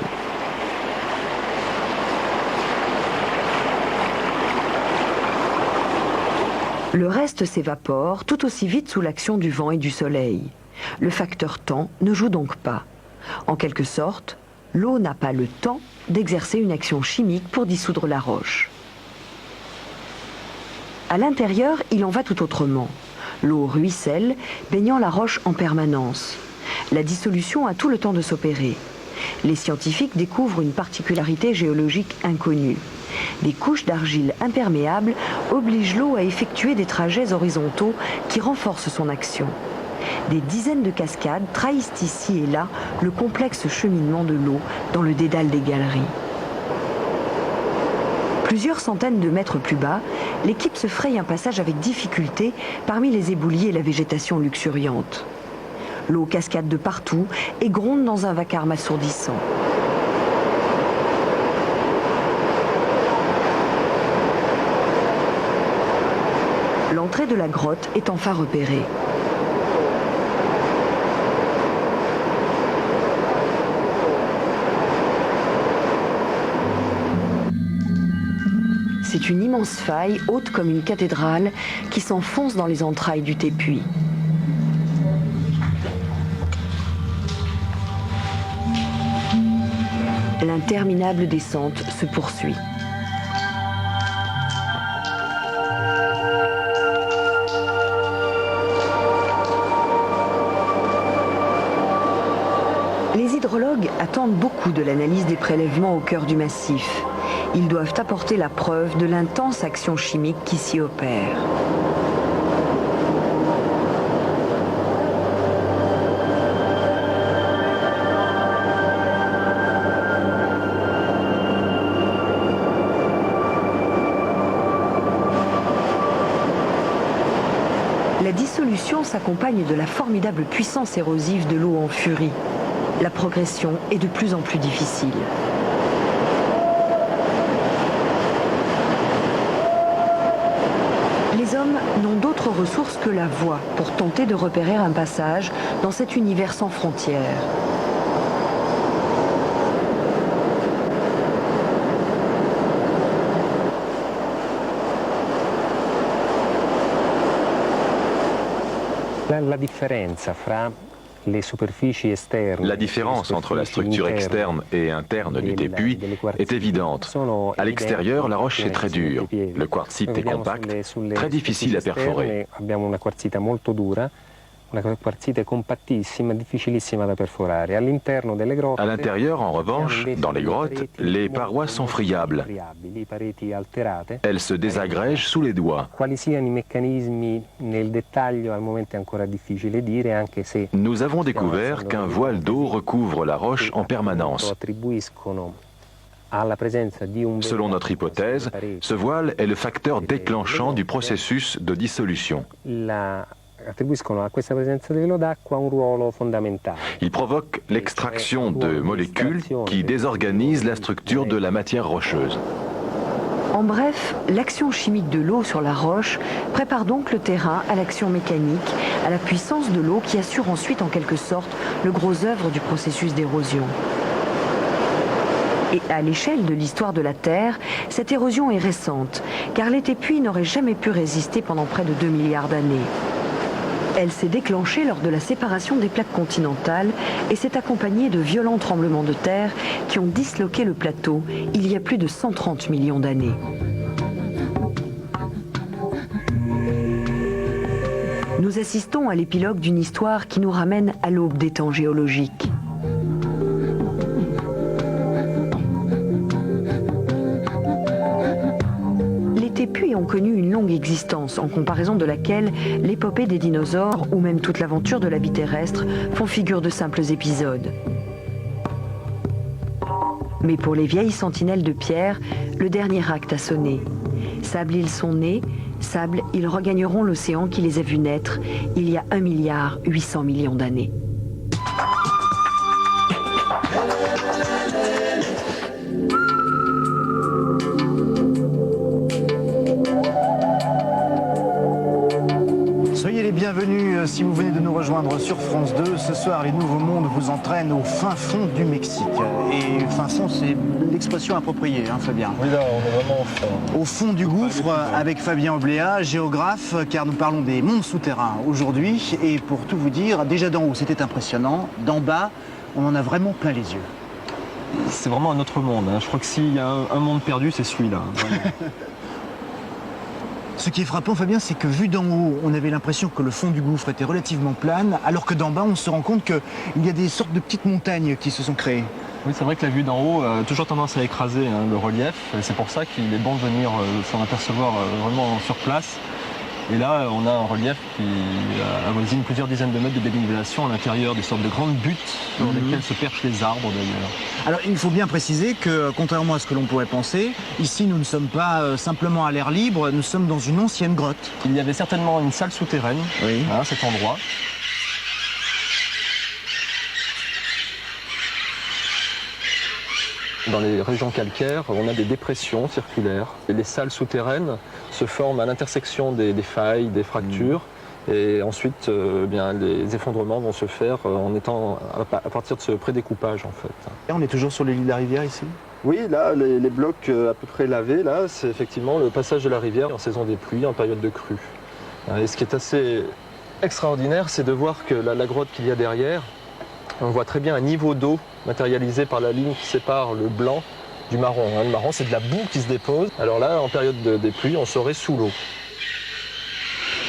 Le reste s'évapore tout aussi vite sous l'action du vent et du soleil. Le facteur temps ne joue donc pas. En quelque sorte, l'eau n'a pas le temps d'exercer une action chimique pour dissoudre la roche. À l'intérieur, il en va tout autrement. L'eau ruisselle, baignant la roche en permanence. La dissolution a tout le temps de s'opérer. Les scientifiques découvrent une particularité géologique inconnue. Des couches d'argile imperméables obligent l'eau à effectuer des trajets horizontaux qui renforcent son action. Des dizaines de cascades trahissent ici et là le complexe cheminement de l'eau dans le dédale des galeries. Plusieurs centaines de mètres plus bas, l'équipe se fraye un passage avec difficulté parmi les éboulis et la végétation luxuriante. L'eau cascade de partout et gronde dans un vacarme assourdissant. L'entrée de la grotte est enfin repérée. C'est une immense faille, haute comme une cathédrale, qui s'enfonce dans les entrailles du Tépuy. L'interminable descente se poursuit. Les hydrologues attendent beaucoup de l'analyse des prélèvements au cœur du massif. Ils doivent apporter la preuve de l'intense action chimique qui s'y opère. La dissolution s'accompagne de la formidable puissance érosive de l'eau en furie. La progression est de plus en plus difficile. Les hommes n'ont d'autre ressource que la voix pour tenter de repérer un passage dans cet univers sans frontières. La différence entre la structure externe et interne du Tépuy est évidente. À l'extérieur, la roche est très dure. Le quartzite est compact, très difficile à perforer. Una quarzite compattissima, difficilissima da perforare. All'interno delle grotte, À l'intérieur, en revanche, dans les grottes, les parois sont friables. friabili, pareti alterate. Elles se désagrègent sous les doigts. Quali siano i meccanismi nel dettaglio al momento è ancora difficile dire, anche se Nous avons découvert qu'un voile d'eau recouvre la roche en permanence. attribuiscono alla presenza di un Selon notre hypothèse, ce voile est le facteur déclenchant du processus de dissolution. attribuiscono a questa presenza di velo d'acqua un ruolo fondamentale. Il provoque l'extraction de molécules qui désorganisent la structure de la matière rocheuse. En bref, l'action chimique de l'eau sur la roche prépare donc le terrain à l'action mécanique, à la puissance de l'eau qui assure ensuite en quelque sorte le gros œuvre du processus d'érosion. Et à l'échelle de l'histoire de la Terre, cette érosion est récente, car les tépuis n'auraient jamais pu résister pendant près de 2 milliards d'années. Elle s'est déclenchée lors de la séparation des plaques continentales et s'est accompagnée de violents tremblements de terre qui ont disloqué le plateau il y a plus de 130 millions d'années. Nous assistons à l'épilogue d'une histoire qui nous ramène à l'aube des temps géologiques. Les tépuis ont connu une longue existence, en comparaison de laquelle l'épopée des dinosaures ou même toute l'aventure de la vie terrestre font figure de simples épisodes. Mais pour les vieilles sentinelles de pierre, le dernier acte a sonné. Sable, ils sont nés, sable, ils regagneront l'océan qui les a vus naître il y a 1,8 milliard d'années. Soyez les bienvenus si vous venez de nous rejoindre sur France 2. Ce soir, les Nouveaux Mondes vous entraînent au fin fond du Mexique. Et fin fond, c'est l'expression appropriée, hein, Fabien? Oui, là, on est vraiment au fond. Au fond du gouffre, avec Fabien Obléa, géographe, car nous parlons des mondes souterrains aujourd'hui. Et pour tout vous dire, déjà d'en haut, c'était impressionnant. D'en bas, on en a vraiment plein les yeux. C'est vraiment un autre monde, hein. Je crois que s'il y a un monde perdu, c'est celui-là. Ce qui est frappant, Fabien, c'est que vu d'en haut, on avait l'impression que le fond du gouffre était relativement plane, alors que d'en bas, on se rend compte qu'il y a des sortes de petites montagnes qui se sont créées. Oui, c'est vrai que la vue d'en haut a toujours tendance à écraser le relief. C'est pour ça qu'il est bon de venir s'en apercevoir vraiment sur place. Et là, on a un relief qui avoisine plusieurs dizaines de mètres de dénivellation à l'intérieur, des sortes de grandes buttes dans lesquelles se perchent les arbres d'ailleurs. Alors, il faut bien préciser que, contrairement à ce que l'on pourrait penser, ici, nous ne sommes pas simplement à l'air libre, nous sommes dans une ancienne grotte. Il y avait certainement une salle souterraine à cet endroit. Dans les régions calcaires, on a des dépressions circulaires. Et les salles souterraines se forment à l'intersection des failles, des fractures. Et ensuite, bien, les effondrements vont se faire à partir de ce prédécoupage, en fait. Et on est toujours sur le lit de la rivière, ici? Oui, là, les blocs à peu près lavés, là, c'est effectivement le passage de la rivière en saison des pluies, en période de crue. Et ce qui est assez extraordinaire, c'est de voir que la grotte qu'il y a derrière, on voit très bien un niveau d'eau matérialisé par la ligne qui sépare le blanc du marron. Le marron, c'est de la boue qui se dépose. Alors là, en période des pluies, on serait sous l'eau.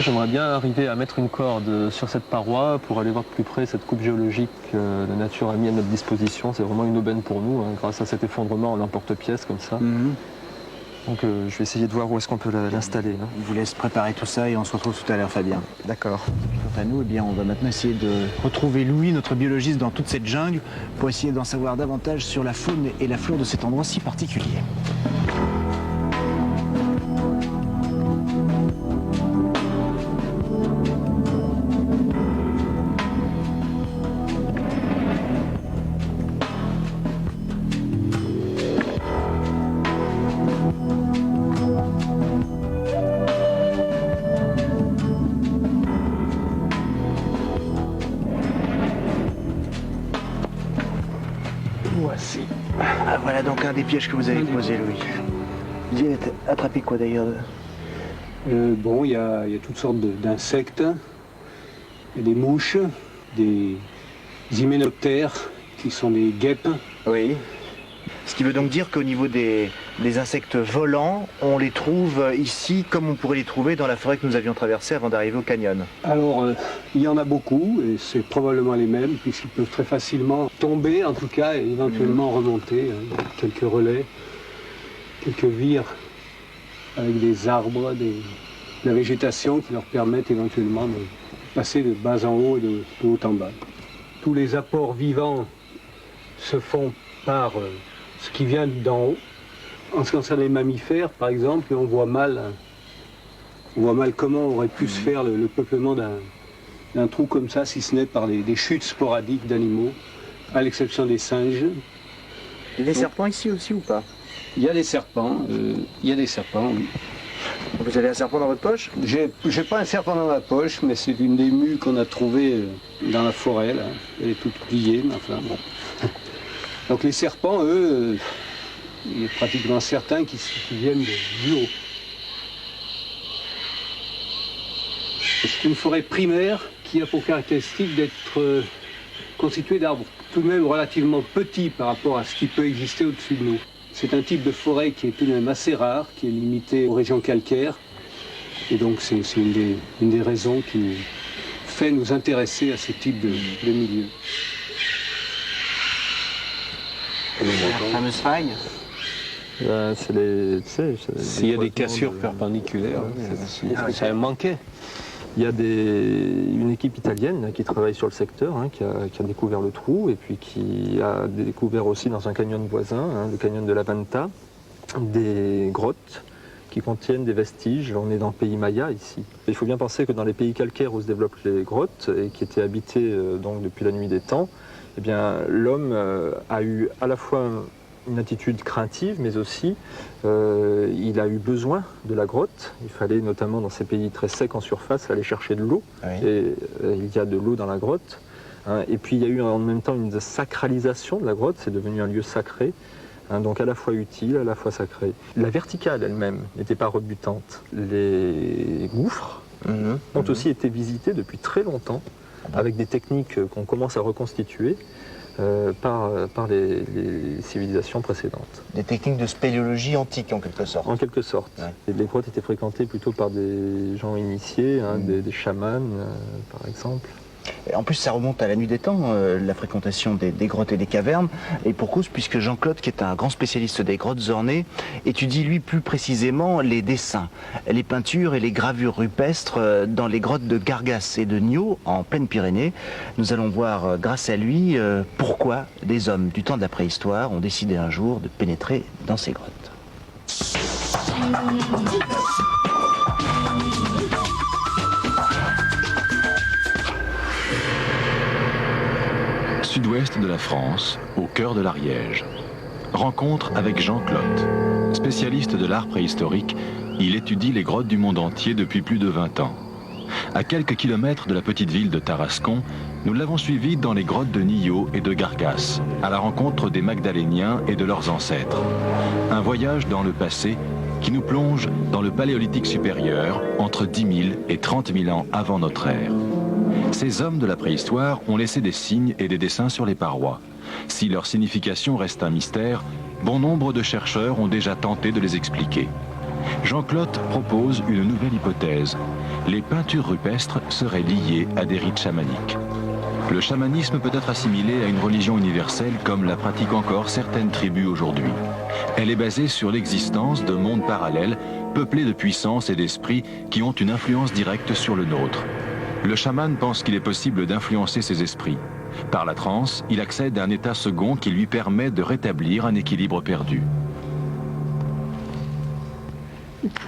J'aimerais bien arriver à mettre une corde sur cette paroi pour aller voir de plus près cette coupe géologique que la nature a mis à notre disposition. C'est vraiment une aubaine pour nous. Grâce à cet effondrement, on l'emporte-pièce comme ça. Donc je vais essayer de voir où est-ce qu'on peut l'installer. Je vous laisse préparer tout ça et on se retrouve tout à l'heure, Fabien. D'accord. Quant à nous, eh bien, on va maintenant essayer de retrouver Louis, notre biologiste, dans toute cette jungle, pour essayer d'en savoir davantage sur la faune et la flore de cet endroit si particulier. Voici. Ah, voilà donc un des pièges que vous avez posé, Louis. Vous avez attrapé quoi d'ailleurs? Bon, il y a toutes sortes d'insectes. Il y a des mouches, des hyménoptères, qui sont des guêpes. Oui. Ce qui veut donc dire qu'au niveau des des insectes volants, on les trouve ici comme on pourrait les trouver dans la forêt que nous avions traversée avant d'arriver au canyon. Alors, il y en a beaucoup, et c'est probablement les mêmes, puisqu'ils peuvent très facilement tomber, en tout cas, et éventuellement remonter. Quelques relais, quelques vires avec des arbres, de la végétation qui leur permettent éventuellement de passer de bas en haut et de haut en bas. Tous les apports vivants se font par ce qui vient d'en haut. En ce qui concerne les mammifères, par exemple, on voit mal comment aurait pu se faire le peuplement d'un trou comme ça, si ce n'est par des chutes sporadiques d'animaux, à l'exception des singes. Les serpents ici aussi ou pas? Il y a des serpents, oui. Vous avez un serpent dans votre poche? J'ai pas un serpent dans ma poche, mais c'est une des mues qu'on a trouvées dans la forêt, là. Elle est toute pliée, mais enfin bon. Donc les serpents, eux, il est pratiquement certain qu'ils viennent du haut. C'est une forêt primaire qui a pour caractéristique d'être constituée d'arbres tout de même relativement petits par rapport à ce qui peut exister au-dessus de nous. C'est un type de forêt qui est tout de même assez rare, qui est limité aux régions calcaires. Et donc c'est une des raisons qui nous fait nous intéresser à ce type de milieu. La fameuse faille? S'il y a des cassures perpendiculaires, ça manquait. Il y a une équipe italienne qui travaille sur le secteur, qui a découvert le trou et puis qui a découvert aussi dans un canyon voisin, le canyon de la Venta, des grottes qui contiennent des vestiges. On est dans le pays maya ici. Il faut bien penser que dans les pays calcaires où se développent les grottes et qui étaient habités donc depuis la nuit des temps, eh bien, l'homme a eu à la fois une attitude craintive, mais aussi il a eu besoin de la grotte. Il fallait notamment dans ces pays très secs en surface aller chercher de l'eau. Oui. Et il y a de l'eau dans la grotte. Et puis il y a eu en même temps une sacralisation de la grotte. C'est devenu un lieu sacré. Donc à la fois utile, à la fois sacré. La verticale elle-même n'était pas rebutante. Les gouffres ont aussi été visités depuis très longtemps avec des techniques qu'on commence à reconstituer. Par les civilisations précédentes. Des techniques de spéléologie antique en quelque sorte. En quelque sorte. Ouais. Les grottes étaient fréquentées plutôt par des gens initiés, des chamans par exemple. Et en plus, ça remonte à la nuit des temps, la fréquentation des grottes et des cavernes. Et pour cause, puisque Jean-Claude, qui est un grand spécialiste des grottes ornées, étudie lui plus précisément les dessins, les peintures et les gravures rupestres dans les grottes de Gargas et de Niaux, en pleine Pyrénées. Nous allons voir, grâce à lui, pourquoi des hommes du temps de la préhistoire ont décidé un jour de pénétrer dans ces grottes. Sud-ouest de la France, au cœur de l'Ariège. Rencontre avec Jean Clotte. Spécialiste de l'art préhistorique, il étudie les grottes du monde entier depuis plus de 20 ans. À quelques kilomètres de la petite ville de Tarascon, nous l'avons suivi dans les grottes de Niaux et de Gargas, à la rencontre des Magdaléniens et de leurs ancêtres. Un voyage dans le passé qui nous plonge dans le Paléolithique supérieur, entre 10 000 et 30 000 ans avant notre ère. Ces hommes de la préhistoire ont laissé des signes et des dessins sur les parois. Si leur signification reste un mystère, bon nombre de chercheurs ont déjà tenté de les expliquer. Jean Clotte propose une nouvelle hypothèse. Les peintures rupestres seraient liées à des rites chamaniques. Le chamanisme peut être assimilé à une religion universelle comme la pratiquent encore certaines tribus aujourd'hui. Elle est basée sur l'existence de mondes parallèles peuplés de puissances et d'esprits qui ont une influence directe sur le nôtre. Le chaman pense qu'il est possible d'influencer ces esprits. Par la transe, il accède à un état second qui lui permet de rétablir un équilibre perdu.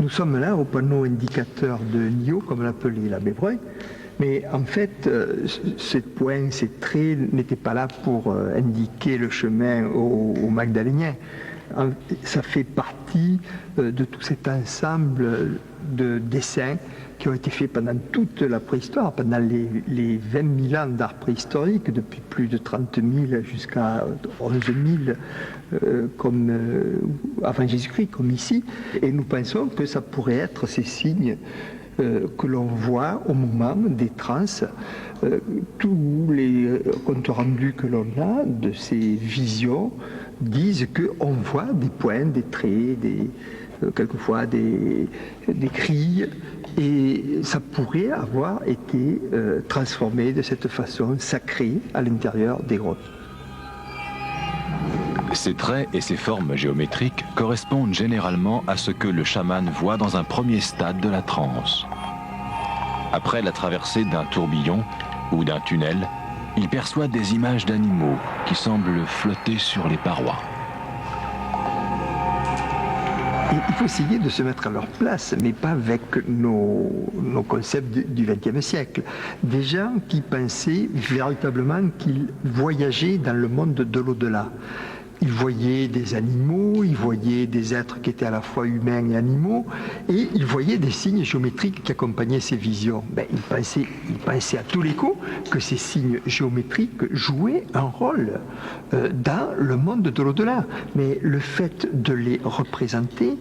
Nous sommes là au panneau indicateur de Niaux, comme l'appelait l'abbé Breuil, mais en fait, ce point, ces traits n'étaient pas là pour indiquer le chemin aux Magdaléniens. Ça fait partie de tout cet ensemble de dessins qui ont été faits pendant toute la préhistoire, pendant les 20 000 ans d'art préhistorique, depuis plus de 30 000 jusqu'à 11 000 avant Jésus-Christ, comme ici. Et nous pensons que ça pourrait être ces signes que l'on voit au moment des transes. Tous les comptes rendus que l'on a de ces visions disent qu'on voit des points, des traits, quelquefois des cris, et ça pourrait avoir été transformé de cette façon sacrée à l'intérieur des grottes. Ces traits et ces formes géométriques correspondent généralement à ce que le chaman voit dans un premier stade de la transe. Après la traversée d'un tourbillon ou d'un tunnel, il perçoit des images d'animaux qui semblent flotter sur les parois. Il faut essayer de se mettre à leur place, mais pas avec nos concepts du XXe siècle. Des gens qui pensaient véritablement qu'ils voyageaient dans le monde de l'au-delà. Ils voyaient des animaux, ils voyaient des êtres qui étaient à la fois humains et animaux, et ils voyaient des signes géométriques qui accompagnaient ces visions. Ils pensaient à tous les coups que ces signes géométriques jouaient un rôle dans le monde de l'au-delà. Mais le fait de les représenter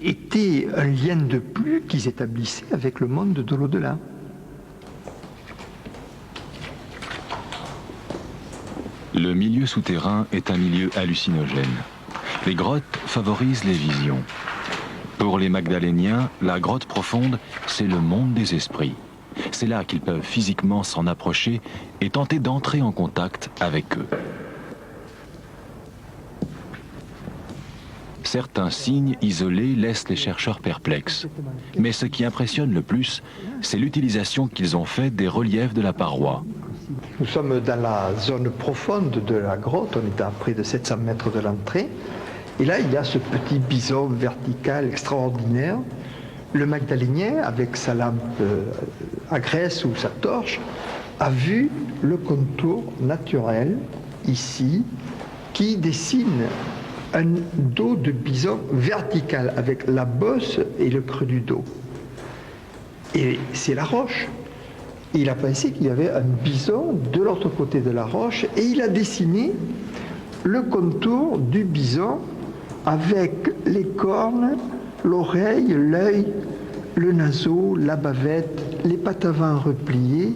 était un lien de plus qu'ils établissaient avec le monde de l'au-delà. Le milieu souterrain est un milieu hallucinogène. Les grottes favorisent les visions. Pour les Magdaléniens, la grotte profonde, c'est le monde des esprits. C'est là qu'ils peuvent physiquement s'en approcher et tenter d'entrer en contact avec eux. Certains signes isolés laissent les chercheurs perplexes. Mais ce qui impressionne le plus, c'est l'utilisation qu'ils ont faite des reliefs de la paroi. Nous sommes dans la zone profonde de la grotte, on est à près de 700 mètres de l'entrée. Et là, il y a ce petit bison vertical extraordinaire. Le Magdalénien, avec sa lampe à graisse ou sa torche, a vu le contour naturel, ici, qui dessine un dos de bison vertical, avec la bosse et le creux du dos. Et c'est la roche. Il a pensé qu'il y avait un bison de l'autre côté de la roche et il a dessiné le contour du bison avec les cornes, l'oreille, l'œil, le naseau, la bavette, les pattes avant repliées,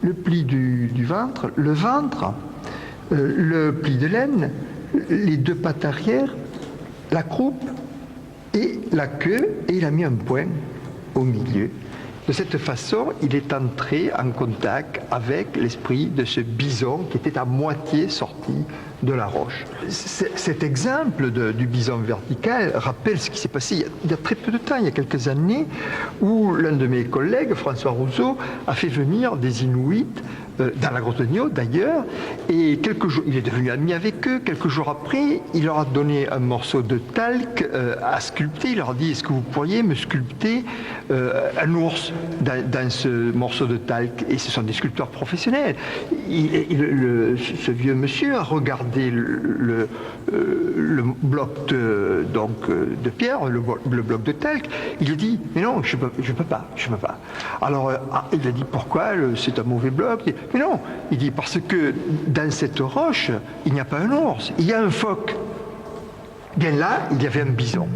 le pli du ventre, le pli de l'aine, les deux pattes arrière, la croupe et la queue, et il a mis un point au milieu. De cette façon, il est entré en contact avec l'esprit de ce bison qui était à moitié sorti de la roche. Cet exemple du bison vertical rappelle ce qui s'est passé il y a très peu de temps, il y a quelques années, où l'un de mes collègues, François Rousseau, a fait venir des Inuits dans la grotte de Nio d'ailleurs, et il est devenu ami avec eux. Quelques jours après, il leur a donné un morceau de talc à sculpter. Il leur a dit: est-ce que vous pourriez me sculpter un ours dans ce morceau de talc? Et ce sont des sculpteurs professionnels. Ce vieux monsieur a regardé le bloc de pierre, le bloc de talc. Il a dit: mais non, je peux pas. Alors il a dit: pourquoi? C'est un mauvais bloc. Mais non, il dit: parce que dans cette roche, il n'y a pas un ours, il y a un phoque. Bien là, il y avait un bison.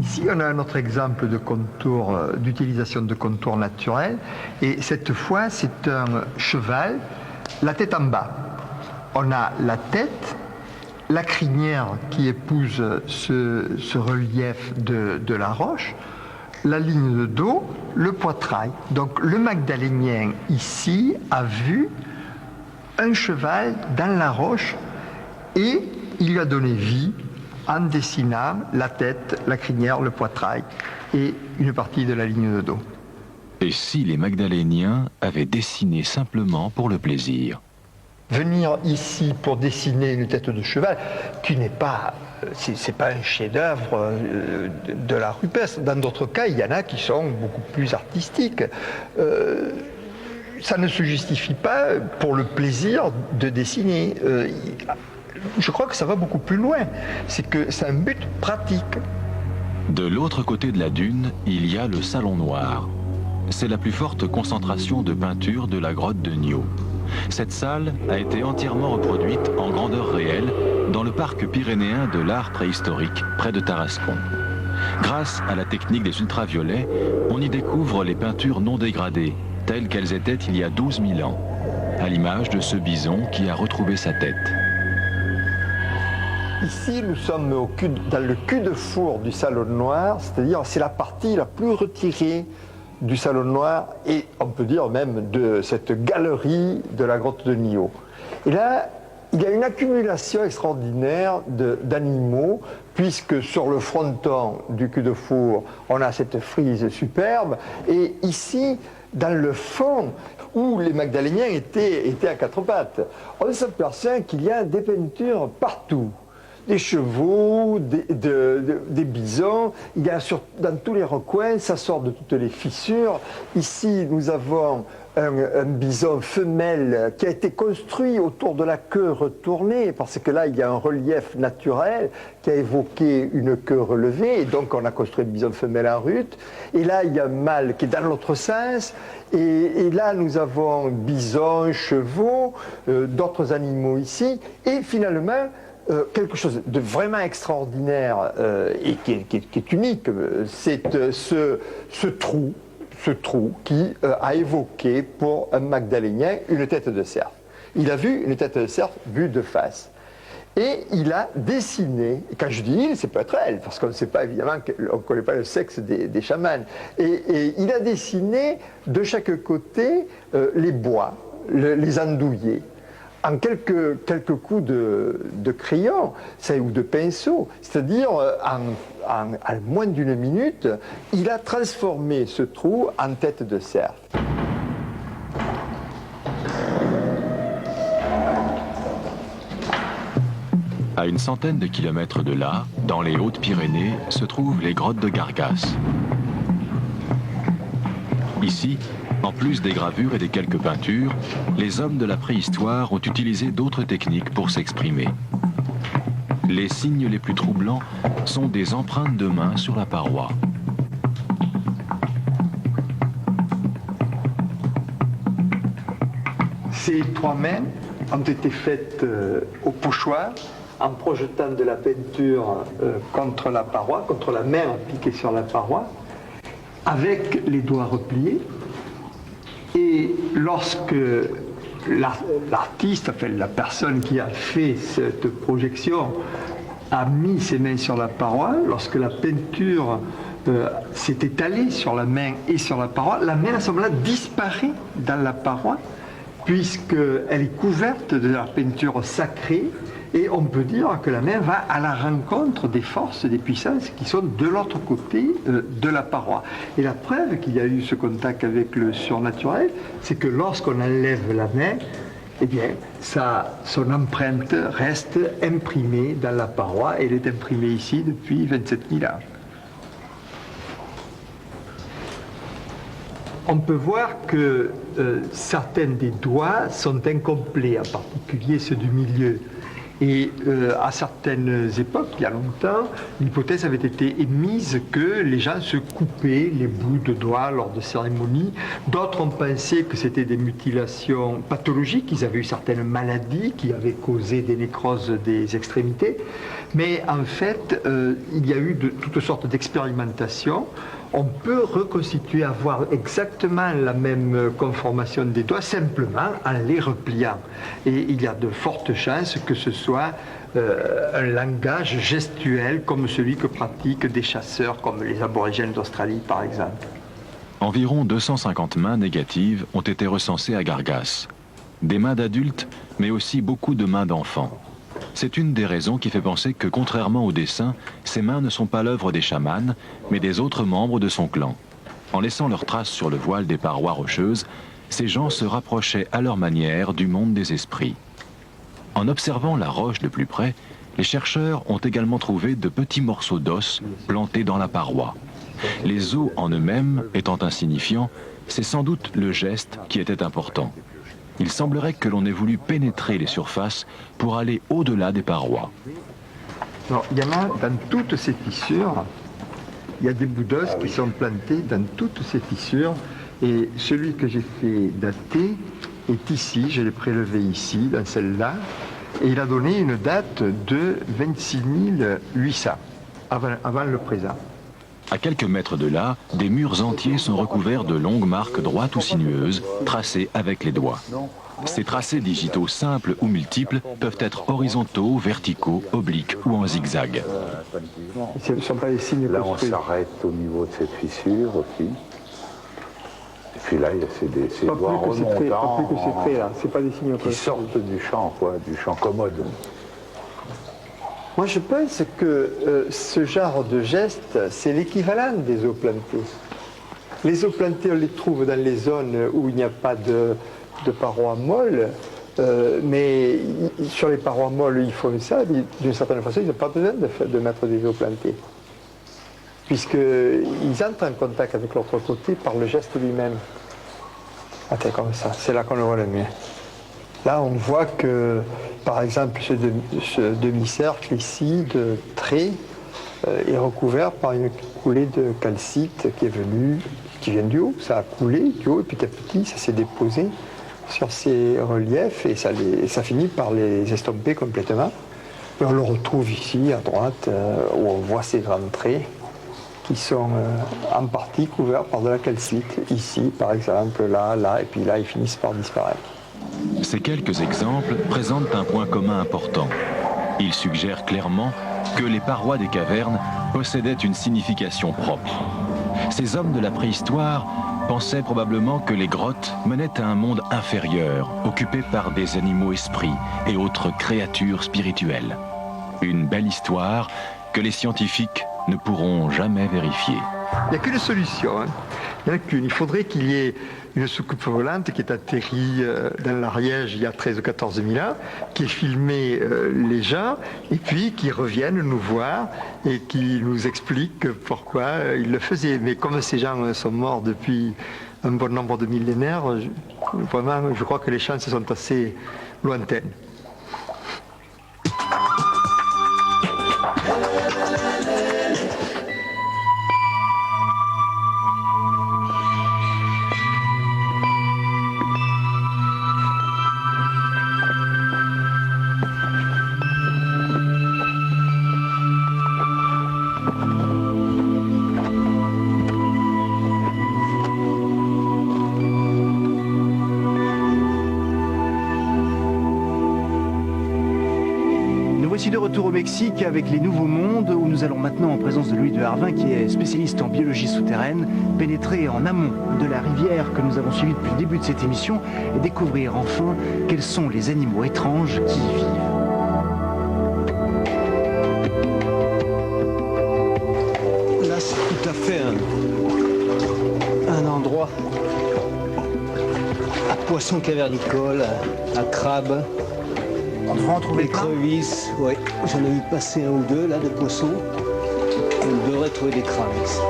Ici, on a un autre exemple de contour, d'utilisation de contours naturels, et cette fois, c'est un cheval, la tête en bas. On a la tête, la crinière qui épouse ce relief de la roche, la ligne de dos, le poitrail. Donc le Magdalénien ici a vu un cheval dans la roche et il lui a donné vie en dessinant la tête, la crinière, le poitrail et une partie de la ligne de dos. Et si les Magdaléniens avaient dessiné simplement pour le plaisir? Venir ici pour dessiner une tête de cheval, qui n'est pas, c'est pas un chef-d'œuvre de l'art rupestre. Dans d'autres cas, il y en a qui sont beaucoup plus artistiques. Ça ne se justifie pas pour le plaisir de dessiner. Je crois que ça va beaucoup plus loin. C'est que c'est un but pratique. De l'autre côté de la dune, il y a le Salon Noir. C'est la plus forte concentration de peinture de la grotte de Nio. Cette salle a été entièrement reproduite en grandeur réelle dans le parc pyrénéen de l'art préhistorique, près de Tarascon. Grâce à la technique des ultraviolets, on y découvre les peintures non dégradées, telles qu'elles étaient il y a 12 000 ans, à l'image de ce bison qui a retrouvé sa tête. Ici, nous sommes dans le cul de four du Salon Noir, c'est-à-dire c'est la partie la plus retirée du Salon Noir et on peut dire même de cette galerie de la grotte de Millau. Et là, il y a une accumulation extraordinaire d'animaux, puisque sur le fronton du cul de four, on a cette frise superbe, et ici, dans le fond, où les Magdaléniens étaient à quatre pattes, on s'aperçoit qu'il y a des peintures partout. Des chevaux, des bisons, il y a dans tous les recoins, ça sort de toutes les fissures. Ici, nous avons un bison femelle qui a été construit autour de la queue retournée, parce que là, il y a un relief naturel qui a évoqué une queue relevée, et donc on a construit un bison femelle en rut. Et là, il y a un mâle qui est dans l'autre sens, et là, nous avons bisons, chevaux, d'autres animaux ici, et finalement, quelque chose de vraiment extraordinaire et qui est unique, c'est ce trou qui a évoqué pour un Magdalénien une tête de cerf. Il a vu une tête de cerf vue de face. Et il a dessiné, et quand je dis il, c'est peut être elle, parce qu'on ne sait pas évidemment, on ne connaît pas le sexe des chamans. Et il a dessiné de chaque côté les bois, les andouillés, en quelques coups de crayon ou de pinceau, c'est-à-dire en moins d'une minute, il a transformé ce trou en tête de cerf. À une centaine de kilomètres de là, dans les Hautes-Pyrénées, se trouvent les grottes de Gargasse. Ici, en plus des gravures et des quelques peintures, les hommes de la préhistoire ont utilisé d'autres techniques pour s'exprimer. Les signes les plus troublants sont des empreintes de mains sur la paroi. Ces trois mains ont été faites au pochoir, en projetant de la peinture contre la paroi, contre la main appliquée sur la paroi, avec les doigts repliés. Et lorsque l'artiste, enfin la personne qui a fait cette projection, a mis ses mains sur la paroi, lorsque la peinture s'est étalée sur la main et sur la paroi, la main à ce moment-là disparaît dans la paroi, puisqu'elle est couverte de la peinture sacrée, et on peut dire que la main va à la rencontre des forces, des puissances qui sont de l'autre côté de la paroi. Et la preuve qu'il y a eu ce contact avec le surnaturel, c'est que lorsqu'on enlève la main, eh bien, son empreinte reste imprimée dans la paroi, et elle est imprimée ici depuis 27 000 ans. On peut voir que certains des doigts sont incomplets, en particulier ceux du milieu. Et à certaines époques, il y a longtemps, l'hypothèse avait été émise que les gens se coupaient les bouts de doigts lors de cérémonies. D'autres ont pensé que c'était des mutilations pathologiques, ils avaient eu certaines maladies qui avaient causé des nécroses des extrémités. Mais en fait, il y a eu toutes sortes d'expérimentations. On peut reconstituer, avoir exactement la même conformation des doigts, simplement en les repliant. Et il y a de fortes chances que ce soit un langage gestuel comme celui que pratiquent des chasseurs, comme les aborigènes d'Australie par exemple. Environ 250 mains négatives ont été recensées à Gargasse. Des mains d'adultes, mais aussi beaucoup de mains d'enfants. C'est une des raisons qui fait penser que, contrairement au dessin, ces mains ne sont pas l'œuvre des chamans, mais des autres membres de son clan. En laissant leurs traces sur le voile des parois rocheuses, ces gens se rapprochaient à leur manière du monde des esprits. En observant la roche de plus près, les chercheurs ont également trouvé de petits morceaux d'os plantés dans la paroi. Les os en eux-mêmes étant insignifiants, c'est sans doute le geste qui était important. Il semblerait que l'on ait voulu pénétrer les surfaces pour aller au-delà des parois. Alors, il y en a dans toutes ces fissures, il y a des bouts d'os qui sont plantés dans toutes ces fissures, et celui que j'ai fait dater est ici, je l'ai prélevé ici, dans celle-là, et il a donné une date de 26 800, avant le présent. À quelques mètres de là, des murs entiers sont recouverts de longues marques droites ou sinueuses, tracées avec les doigts. Ces tracés digitaux simples ou multiples peuvent être horizontaux, verticaux, obliques ou en zigzag. Ce ne sont pas des signes là, on construits. s'arrête au niveau de cette fissure aussi. Et puis là, il y a ces Pas doigts plus que c'est trait, remontants pas plus que c'est trait, là. C'est pas des signes qui construits. sortent du champ, quoi, du champ commode. Moi, je pense que ce genre de geste, c'est l'équivalent des os plantés. Les os plantés, on les trouve dans les zones où il n'y a pas de parois molles, mais sur les parois molles, ils font ça. D'une certaine façon, ils n'ont pas besoin de mettre des os plantés, puisqu'ils entrent en contact avec l'autre côté par le geste lui-même. Attends, comme ça, c'est là qu'on le voit le mieux. Là, on voit que, par exemple, ce demi-cercle ici, de traits, est recouvert par une coulée de calcite qui vient du haut. Ça a coulé du haut, et petit à petit, ça s'est déposé sur ces reliefs, et ça finit par les estomper complètement. Et on le retrouve ici, à droite, où on voit ces grands traits qui sont en partie couverts par de la calcite. Ici, par exemple, là, et puis là, ils finissent par disparaître. Ces quelques exemples présentent un point commun important. Ils suggèrent clairement que les parois des cavernes possédaient une signification propre. Ces hommes de la préhistoire pensaient probablement que les grottes menaient à un monde inférieur, occupé par des animaux esprits et autres créatures spirituelles. Une belle histoire que les scientifiques ne pourront jamais vérifier. Il n'y a qu'une solution, hein. Il n'y en a qu'une. Il faudrait qu'il y ait une soucoupe volante qui est atterrie dans l'Ariège il y a 13 ou 14 000 ans, qui ait filmé les gens, et puis qui reviennent nous voir et qui nous expliquent pourquoi ils le faisaient. Mais comme ces gens sont morts depuis un bon nombre de millénaires, vraiment, je crois que les chances sont assez lointaines. Voici de retour au Mexique avec les Nouveaux Mondes, où nous allons maintenant, en présence de Louis de Harvin, qui est spécialiste en biologie souterraine, pénétrer en amont de la rivière que nous avons suivie depuis le début de cette émission et découvrir enfin quels sont les animaux étranges qui y vivent. Là, c'est tout à fait un endroit à poissons cavernicoles, à crabes. On devrait en trouver écrevisses, oui. J'en ai vu passer un ou deux là de poissons. On devrait trouver des crabes ici.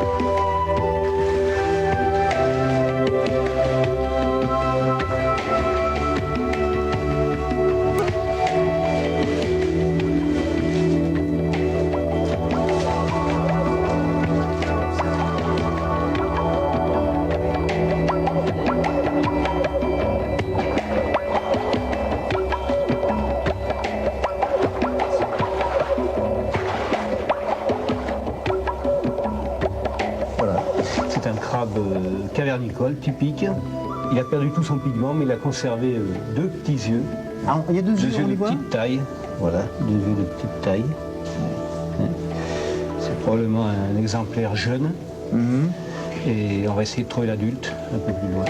Cavernicole, typique. Il a perdu tout son pigment, mais il a conservé deux petits yeux. Ah, il y a deux yeux, de petite taille. Voilà, deux yeux de petite taille. C'est probablement un exemplaire jeune. Et on va essayer de trouver l'adulte un peu plus loin.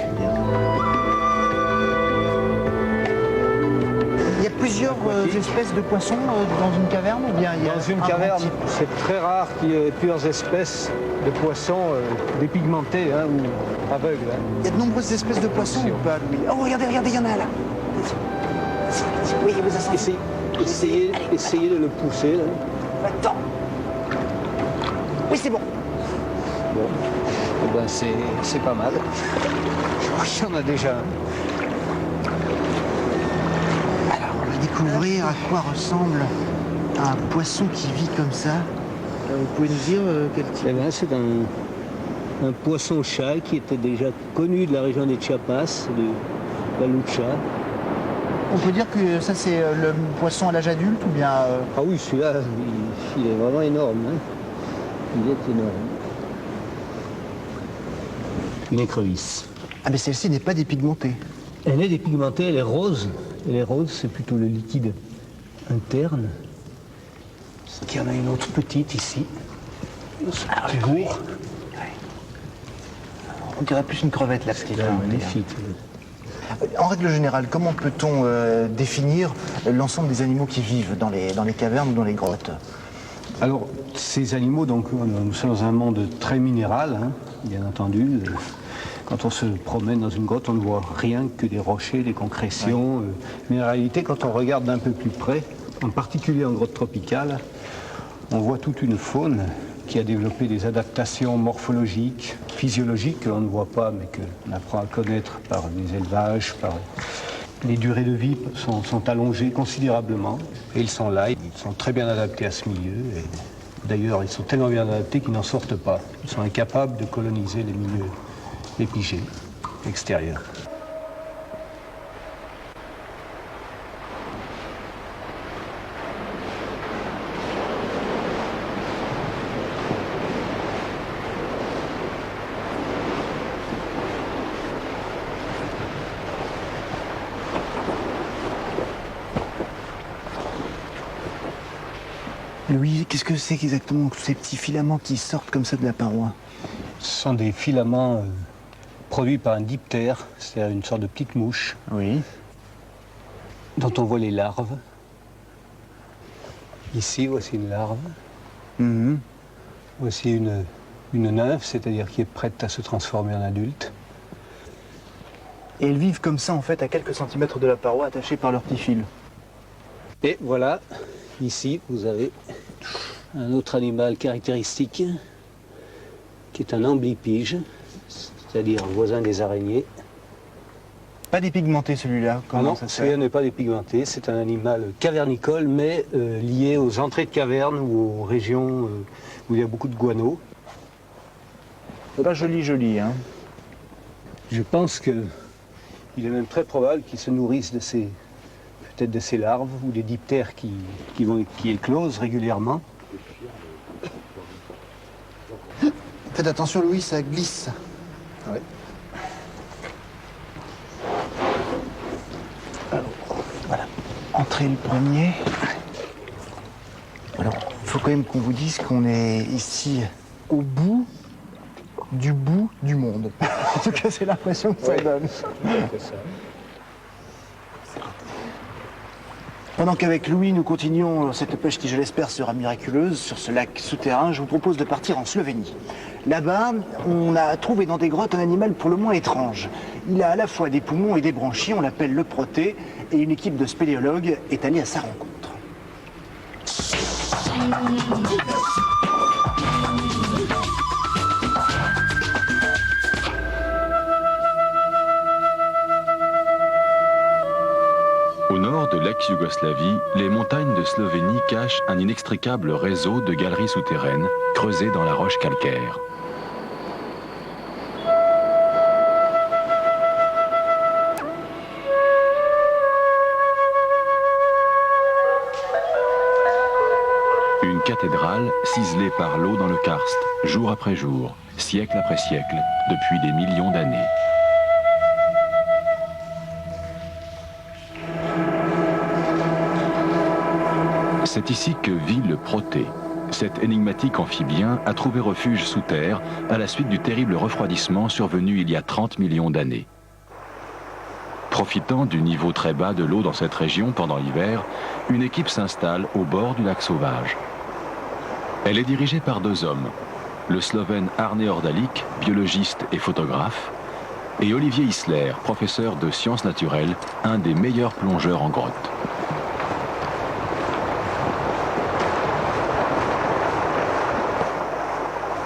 Il y a plusieurs espèces de poissons dans une caverne ou bien il y a dans une caverne, c'est très rare qu'il y ait plusieurs espèces de poissons dépigmentés ou aveugles. Il y a de nombreuses espèces de poissons ou pas, Louis? Oh, regardez, il y en a là. Oui, vous avez essayez de le pousser. Là. Attends. Oui, c'est bon. Bon, eh ben, c'est pas mal. Je crois qu'il y en a déjà un. Découvrir à quoi ressemble un poisson qui vit comme ça. Vous pouvez nous dire quel type? Eh ben, c'est un poisson-chat qui était déjà connu de la région des Chiapas, de la Lucha. On peut dire que ça c'est le poisson à l'âge adulte ou bien... Ah oui, celui-là, il est vraiment énorme. Hein. Il est énorme. une écrevisse. Ah mais celle-ci n'est pas dépigmentée. Elle est dépigmentée, elle est rose. Elle est rose, c'est plutôt le liquide interne. Il y en a une autre petite ici. Plus lourd. On dirait plus une crevette la petite. Magnifique. En règle générale, comment peut-on définir l'ensemble des animaux qui vivent dans les cavernes ou dans les grottes? Alors, ces animaux, donc, nous sommes dans un monde très minéral, hein, bien entendu. Quand on se promène dans une grotte, on ne voit rien que des rochers, des concrétions. Mais en réalité, quand on regarde d'un peu plus près, en particulier en grotte tropicale, on voit toute une faune qui a développé des adaptations morphologiques, physiologiques que l'on ne voit pas, mais qu'on apprend à connaître par les élevages, par... Les durées de vie sont allongées considérablement, et ils sont là, ils sont très bien adaptés à ce milieu. D'ailleurs, ils sont tellement bien adaptés qu'ils n'en sortent pas. Ils sont incapables de coloniser les milieux épigés extérieurs. Louis, qu'est-ce que c'est exactement ces petits filaments qui sortent comme ça de la paroi? Ce sont des filaments produits par un diptère, c'est-à-dire une sorte de petite mouche, oui, dont on voit les larves. Ici, voici une larve. Voici une nymphe, c'est-à-dire qui est prête à se transformer en adulte. Et elles vivent comme ça, en fait, à quelques centimètres de la paroi, attachées par leurs petits fils. Et voilà, ici, vous avez un autre animal caractéristique, qui est un amblypyge, c'est-à-dire voisin des araignées. Pas dépigmenté celui-là? Non, celui-là n'est pas dépigmenté, c'est un animal cavernicole, mais lié aux entrées de cavernes ou aux régions où il y a beaucoup de guano. Pas joli, hein. Je pense qu'il est même très probable qu'ils se nourrissent de ces, peut-être de ces larves ou des diptères qui éclosent régulièrement. Faites attention Louis, ça glisse. Ouais. Alors, voilà, entrez le premier. Alors, il faut quand même qu'on vous dise qu'on est ici au bout du monde. En tout cas, c'est l'impression que ça donne. C'est ça. Pendant qu'avec Louis, nous continuons cette pêche qui, je l'espère, sera miraculeuse sur ce lac souterrain, je vous propose de partir en Slovénie. Là-bas, on a trouvé dans des grottes un animal pour le moins étrange. Il a à la fois des poumons et des branchies, on l'appelle le proté, et une équipe de spéléologues est allée à sa rencontre. Au nord de l'ex-Yougoslavie, les montagnes de Slovénie cachent un inextricable réseau de galeries souterraines creusées dans la roche calcaire. Une cathédrale ciselée par l'eau dans le karst, jour après jour, siècle après siècle, depuis des millions d'années. C'est ici que vit le proté. Cet énigmatique amphibien a trouvé refuge sous terre à la suite du terrible refroidissement survenu il y a 30 millions d'années. Profitant du niveau très bas de l'eau dans cette région pendant l'hiver, une équipe s'installe au bord du lac sauvage. Elle est dirigée par deux hommes, le Slovène Arne Ordalic, biologiste et photographe, et Olivier Isler, professeur de sciences naturelles, un des meilleurs plongeurs en grotte.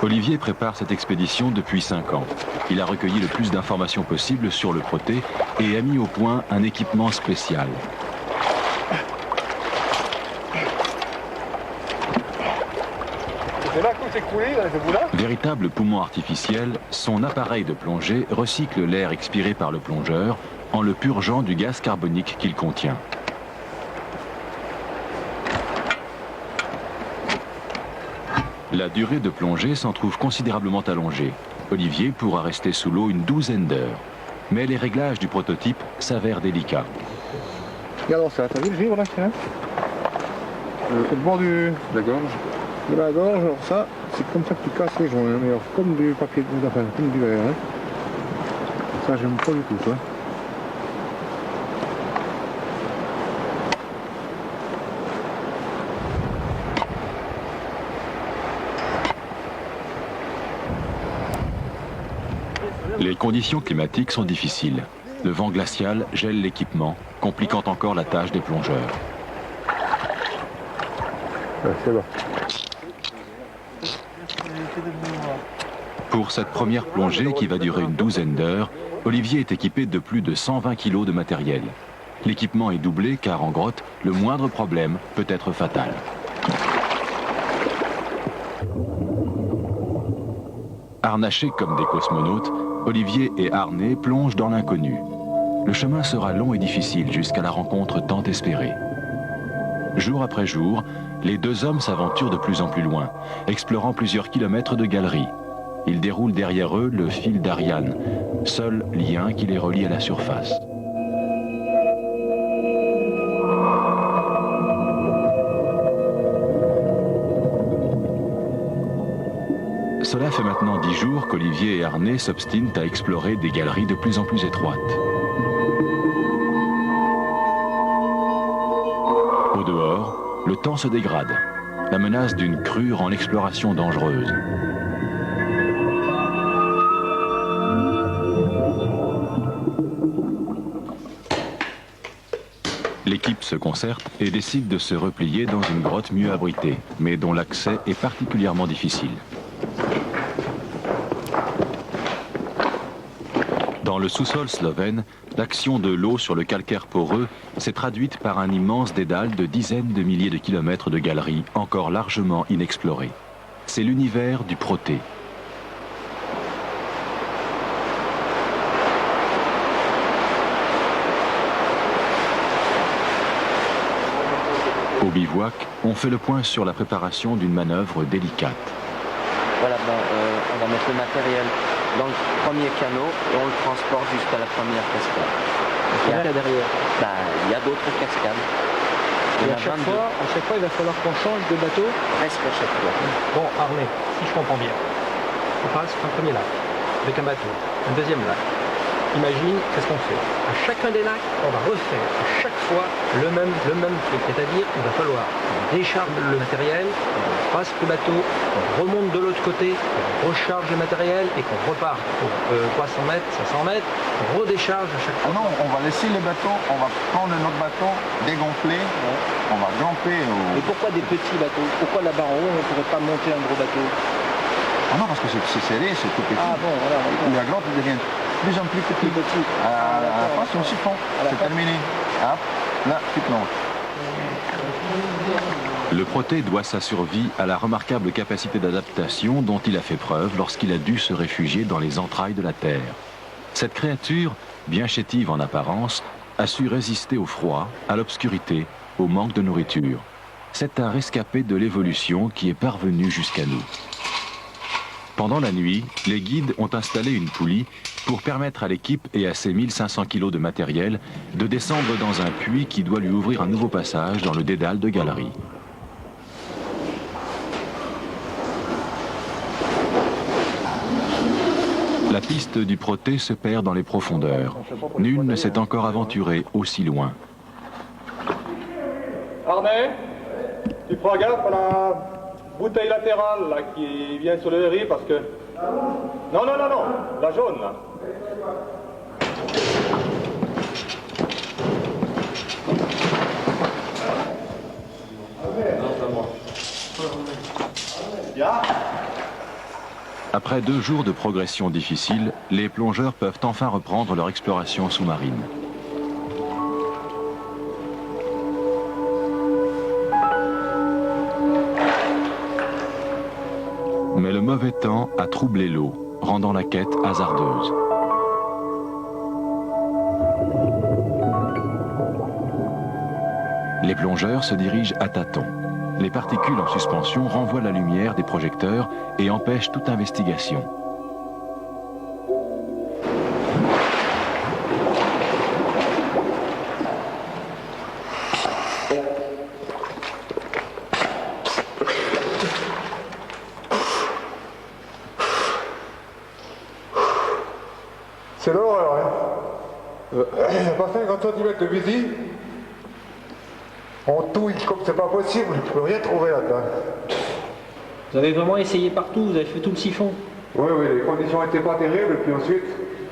Olivier prépare cette expédition depuis 5 ans. Il a recueilli le plus d'informations possible sur le proté et a mis au point un équipement spécial. Véritable poumon artificiel, son appareil de plongée recycle l'air expiré par le plongeur en le purgeant du gaz carbonique qu'il contient. La durée de plongée s'en trouve considérablement allongée. Olivier pourra rester sous l'eau une douzaine d'heures. Mais les réglages du prototype s'avèrent délicats. Regarde ça, t'as vu le vivre là, tiens, le bord de la gorge. De la gorge, alors ça, c'est comme ça que tu casses les joints, mais alors, comme du papier, enfin, comme du verre. Hein. Ça, j'aime pas du tout, ça. Les conditions climatiques sont difficiles. Le vent glacial gèle l'équipement, compliquant encore la tâche des plongeurs. C'est bon. Pour cette première plongée qui va durer une douzaine d'heures, Olivier est équipé de plus de 120 kg de matériel. L'équipement est doublé car en grotte, le moindre problème peut être fatal. Harnachés comme des cosmonautes, Olivier et Arné plongent dans l'inconnu. Le chemin sera long et difficile jusqu'à la rencontre tant espérée. Jour après jour, les deux hommes s'aventurent de plus en plus loin, explorant plusieurs kilomètres de galeries. Ils déroulent derrière eux le fil d'Ariane, seul lien qui les relie à la surface. Cela fait maintenant 10 jours qu'Olivier et Arné s'obstinent à explorer des galeries de plus en plus étroites. Au dehors, le temps se dégrade. La menace d'une crue rend l'exploration dangereuse. L'équipe se concerte et décide de se replier dans une grotte mieux abritée, mais dont l'accès est particulièrement difficile. Dans le sous-sol slovène, l'action de l'eau sur le calcaire poreux s'est traduite par un immense dédale de dizaines de milliers de kilomètres de galeries encore largement inexplorées. C'est l'univers du Proté. Au bivouac, on fait le point sur la préparation d'une manœuvre délicate. Voilà, bon, on va mettre le matériel dans le premier canot et on le transporte jusqu'à la première cascade. Il y a derrière. Il y a d'autres cascades. Et à chaque fois, il va falloir qu'on change de bateau? Presque à chaque fois. Bon, Arné, si je comprends bien, on passe un premier lac avec un bateau, un deuxième lac. Imagine, qu'est-ce qu'on fait? À chacun des lacs, on va refaire à chaque fois le même truc. C'est-à-dire qu'il va falloir qu'on décharge le matériel, on passe le bateau, on remonte de l'autre côté, on recharge le matériel et qu'on repart pour 300 mètres, 500 mètres, on redécharge à chaque fois. Ah non, on va laisser le bateau, on va prendre notre bateau, dégonfler, on va grimper au... Mais pourquoi des petits bateaux? Pourquoi là-bas en haut, on ne pourrait pas monter un gros bateau? Ah non, parce que c'est serré, c'est tout petit. Ah bon, voilà. La grotte devient de plus en plus petit. À la fin, c'est un siphon. C'est terminé. Hop, là, tu plonges. Le Proté doit sa survie à la remarquable capacité d'adaptation dont il a fait preuve lorsqu'il a dû se réfugier dans les entrailles de la Terre. Cette créature, bien chétive en apparence, a su résister au froid, à l'obscurité, au manque de nourriture. C'est un rescapé de l'évolution qui est parvenu jusqu'à nous. Pendant la nuit, les guides ont installé une poulie pour permettre à l'équipe et à ses 1500 kg de matériel de descendre dans un puits qui doit lui ouvrir un nouveau passage dans le dédale de galeries. La piste du Proté se perd dans les profondeurs. Nul ne s'est encore aventuré aussi loin. Arné, tu prends gaffe à la bouteille latérale là, qui vient sur le riz parce que... Non, la jaune là. Après 2 jours de progression difficile, les plongeurs peuvent enfin reprendre leur exploration sous-marine. Mais le mauvais temps a troublé l'eau, rendant la quête hasardeuse. Les plongeurs se dirigent à tâtons. Les particules en suspension renvoient la lumière des projecteurs et empêchent toute investigation. Pas 50 cm de visible. On touille comme c'est pas possible, je ne peux rien trouver là-dedans. Vous avez vraiment essayé partout, vous avez fait tout le siphon? Oui, les conditions n'étaient pas terribles, et puis ensuite,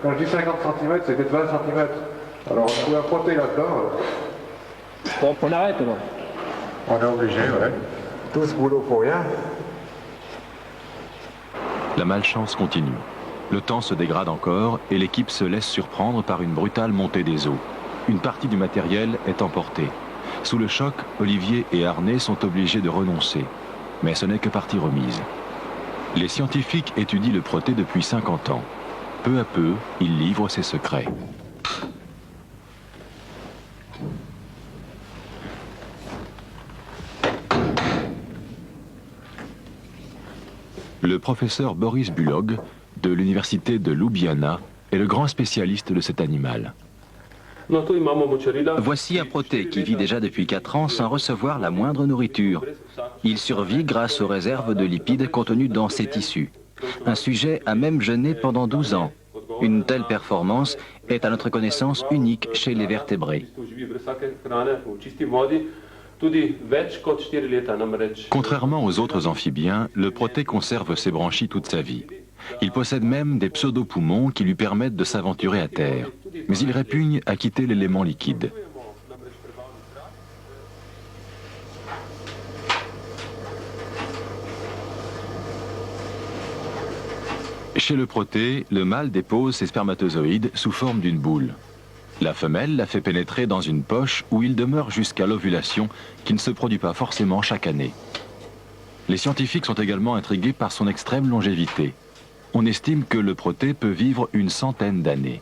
quand je dis 50 cm, c'était 20 cm. Alors on pouvait apporter là-dedans. Bon, on arrête alors. On est obligé, ouais. Tout ce boulot pour rien. La malchance continue. Le temps se dégrade encore et l'équipe se laisse surprendre par une brutale montée des eaux. Une partie du matériel est emportée. Sous le choc, Olivier et Arné sont obligés de renoncer. Mais ce n'est que partie remise. Les scientifiques étudient le proté depuis 50 ans. Peu à peu, ils livrent ses secrets. Le professeur Boris Bulog, de l'université de Ljubljana, est le grand spécialiste de cet animal. Voici un proté qui vit déjà depuis 4 ans sans recevoir la moindre nourriture. Il survit grâce aux réserves de lipides contenues dans ses tissus. Un sujet a même jeûné pendant 12 ans. Une telle performance est à notre connaissance unique chez les vertébrés. Contrairement aux autres amphibiens, le proté conserve ses branchies toute sa vie. Il possède même des pseudo-poumons qui lui permettent de s'aventurer à terre. Mais il répugne à quitter l'élément liquide. Chez le proté, le mâle dépose ses spermatozoïdes sous forme d'une boule. La femelle la fait pénétrer dans une poche où il demeure jusqu'à l'ovulation qui ne se produit pas forcément chaque année. Les scientifiques sont également intrigués par son extrême longévité. On estime que le proté peut vivre une centaine d'années.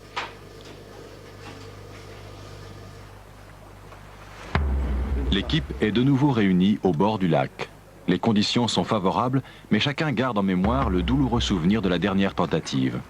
L'équipe est de nouveau réunie au bord du lac. Les conditions sont favorables, mais chacun garde en mémoire le douloureux souvenir de la dernière tentative.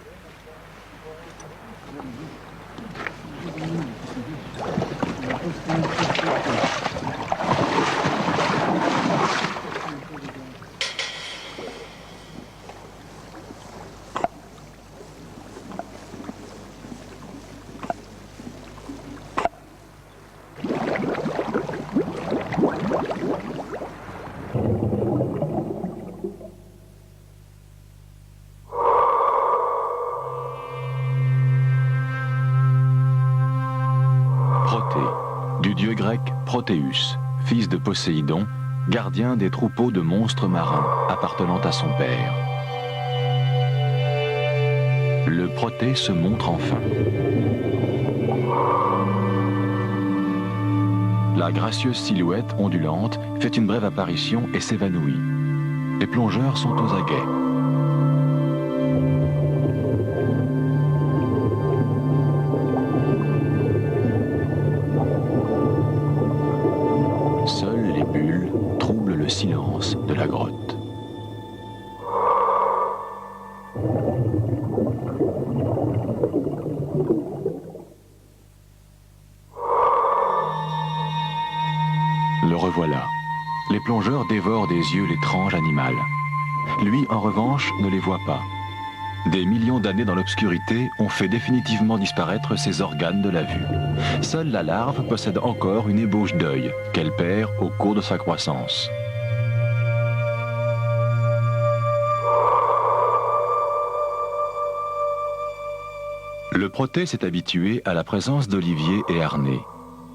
Du dieu grec Protéus, fils de Poséidon, gardien des troupeaux de monstres marins appartenant à son père. Le proté se montre enfin. La gracieuse silhouette ondulante fait une brève apparition et s'évanouit. Les plongeurs sont aux aguets. Seules les bulles troublent le silence de la grotte. Le revoilà. Les plongeurs dévorent des yeux l'étrange animal. Lui, en revanche, ne les voit pas. Des millions d'années dans l'obscurité ont fait définitivement disparaître ses organes de la vue. Seule la larve possède encore une ébauche d'œil, qu'elle perd au cours de sa croissance. Le proté s'est habitué à la présence d'Olivier et Arné.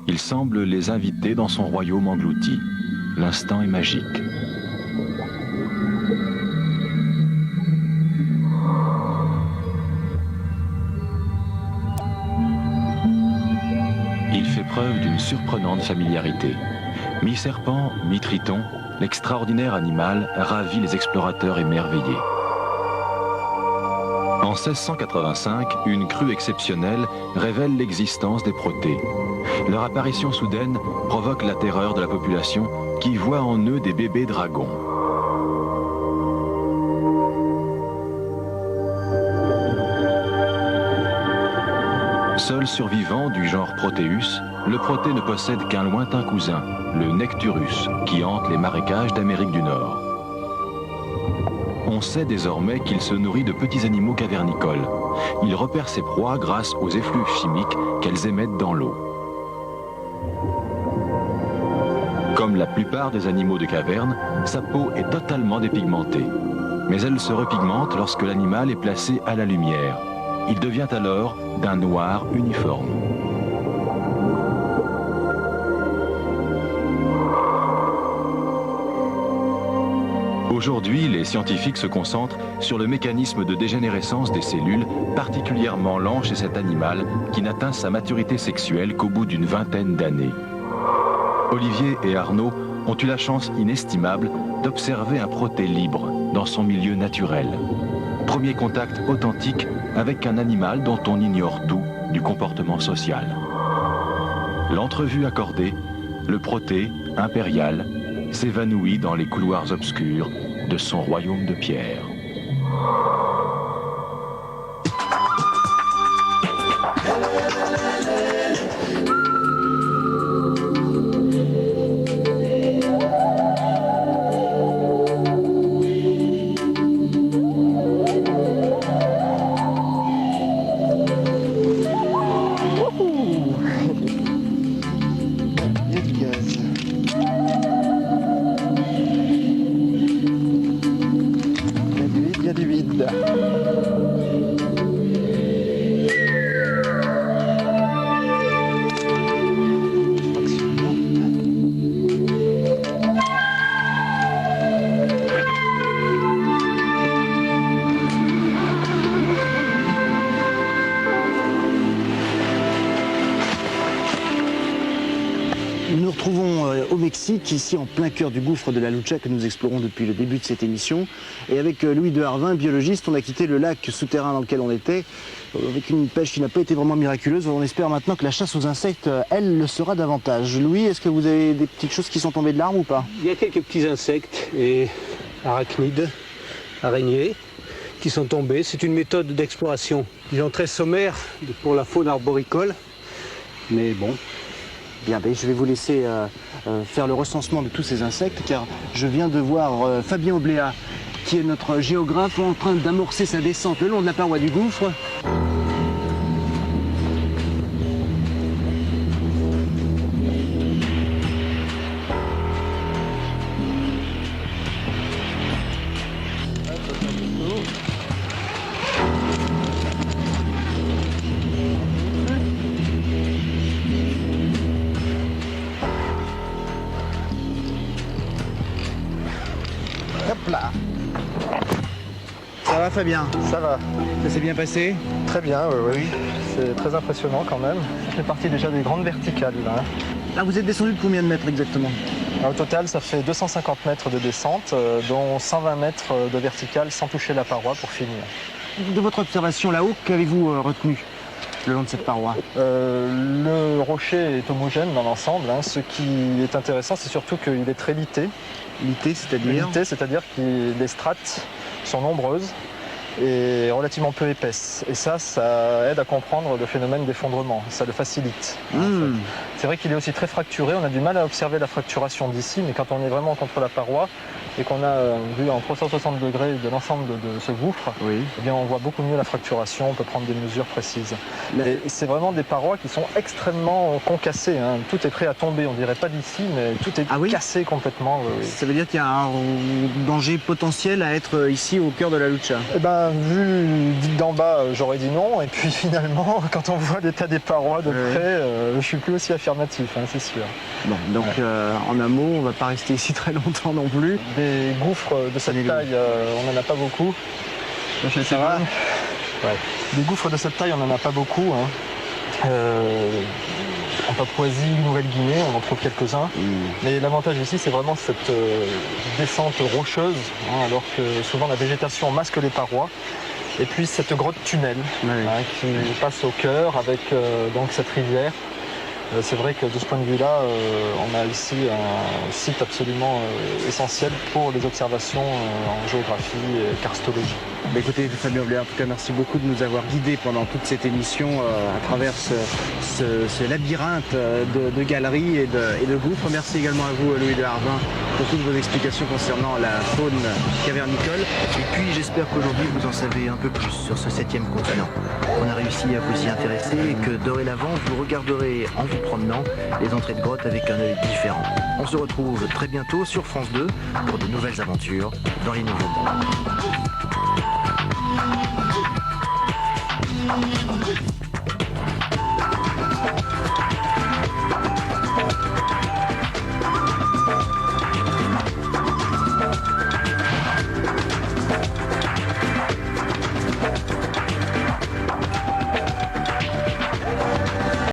Il semble les inviter dans son royaume englouti. L'instant est magique. Il fait preuve d'une surprenante familiarité. Mi-serpent, mi-triton, l'extraordinaire animal ravit les explorateurs émerveillés. En 1685, une crue exceptionnelle révèle l'existence des protés. Leur apparition soudaine provoque la terreur de la population qui voit en eux des bébés dragons. Seul survivant du genre Proteus, le proté ne possède qu'un lointain cousin, le Necturus, qui hante les marécages d'Amérique du Nord. On sait désormais qu'il se nourrit de petits animaux cavernicoles. Il repère ses proies grâce aux effluves chimiques qu'elles émettent dans l'eau. Comme la plupart des animaux de caverne, sa peau est totalement dépigmentée. Mais elle se repigmente lorsque l'animal est placé à la lumière. Il devient alors d'un noir uniforme. Aujourd'hui, les scientifiques se concentrent sur le mécanisme de dégénérescence des cellules, particulièrement lent chez cet animal qui n'atteint sa maturité sexuelle qu'au bout d'une vingtaine d'années. Olivier et Arnaud ont eu la chance inestimable d'observer un proté libre dans son milieu naturel. Premier contact authentique avec un animal dont on ignore tout du comportement social. L'entrevue accordée, le proté impérial s'évanouit dans les couloirs obscurs de son royaume de pierre. Nous nous retrouvons au Mexique, ici en plein cœur du gouffre de la Lucha que nous explorons depuis le début de cette émission. Et avec Louis de Harvin, biologiste, on a quitté le lac souterrain dans lequel on était, avec une pêche qui n'a pas été vraiment miraculeuse. On espère maintenant que la chasse aux insectes, elle, le sera davantage. Louis, est-ce que vous avez des petites choses qui sont tombées de l'arbre ou pas? Il y a quelques petits insectes et arachnides, araignées, qui sont tombés. C'est une méthode d'exploration, disons très sommaire pour la faune arboricole, mais bon. Bien, ben, je vais vous laisser faire le recensement de tous ces insectes, car je viens de voir Fabien Obléa, qui est notre géographe, en train d'amorcer sa descente le long de la paroi du gouffre. Hop là. Ça va Fabien? Ça va. Ça s'est bien passé? Très bien, oui. C'est très impressionnant quand même. Ça fait partie déjà des grandes verticales là. Là vous êtes descendu de combien de mètres exactement? Au total, ça fait 250 mètres de descente, dont 120 mètres de verticale sans toucher la paroi pour finir. De votre observation là-haut, qu'avez-vous retenu le long de cette paroi? Le rocher est homogène dans l'ensemble. Ce qui est intéressant, c'est surtout qu'il est très lité. Lité, c'est-à-dire? Lité, c'est-à-dire que les strates sont nombreuses et relativement peu épaisses. Et ça aide à comprendre le phénomène d'effondrement. Ça le facilite. En fait. C'est vrai qu'il est aussi très fracturé. On a du mal à observer la fracturation d'ici, mais quand on est vraiment contre la paroi et qu'on a vu en 360 degrés de l'ensemble de ce gouffre, eh bien on voit beaucoup mieux la fracturation, on peut prendre des mesures précises. Et c'est vraiment des parois qui sont extrêmement concassées. Tout est prêt à tomber, on dirait pas d'ici, mais tout est cassé complètement. Ça veut dire qu'il y a un danger potentiel à être ici au cœur de la Lucha? Eh ben, vu d'en bas, j'aurais dit non. Et puis finalement, quand on voit l'état des parois de près, je suis plus aussi affirmatif, c'est sûr. Bon, donc en un mot, on va pas rester ici très longtemps non plus. Des gouffres de cette taille, on n'en a pas beaucoup. Ça va. Des gouffres de cette taille, on n'en a pas beaucoup. En Papouasie, Nouvelle-Guinée, on en trouve quelques-uns. Mais l'avantage ici, c'est vraiment cette descente rocheuse, alors que souvent la végétation masque les parois. Et puis cette grotte tunnel qui passe au cœur avec donc cette rivière. C'est vrai que de ce point de vue-là, on a ici un site absolument essentiel pour les observations en géographie et karstologie. Écoutez, Fabien Oblet, en tout cas, merci beaucoup de nous avoir guidés pendant toute cette émission à travers ce labyrinthe de galeries et de gouffres. Merci également à vous, Louis de Harbin, pour toutes vos explications concernant la faune cavernicole. Et puis, j'espère qu'aujourd'hui, vous en savez un peu plus sur ce 7e continent. On a réussi à vous y intéresser et que dorénavant, vous regarderez en vous promenant les entrées de grottes avec un œil différent. On se retrouve très bientôt sur France 2 pour de nouvelles aventures dans les nouveaux mondes.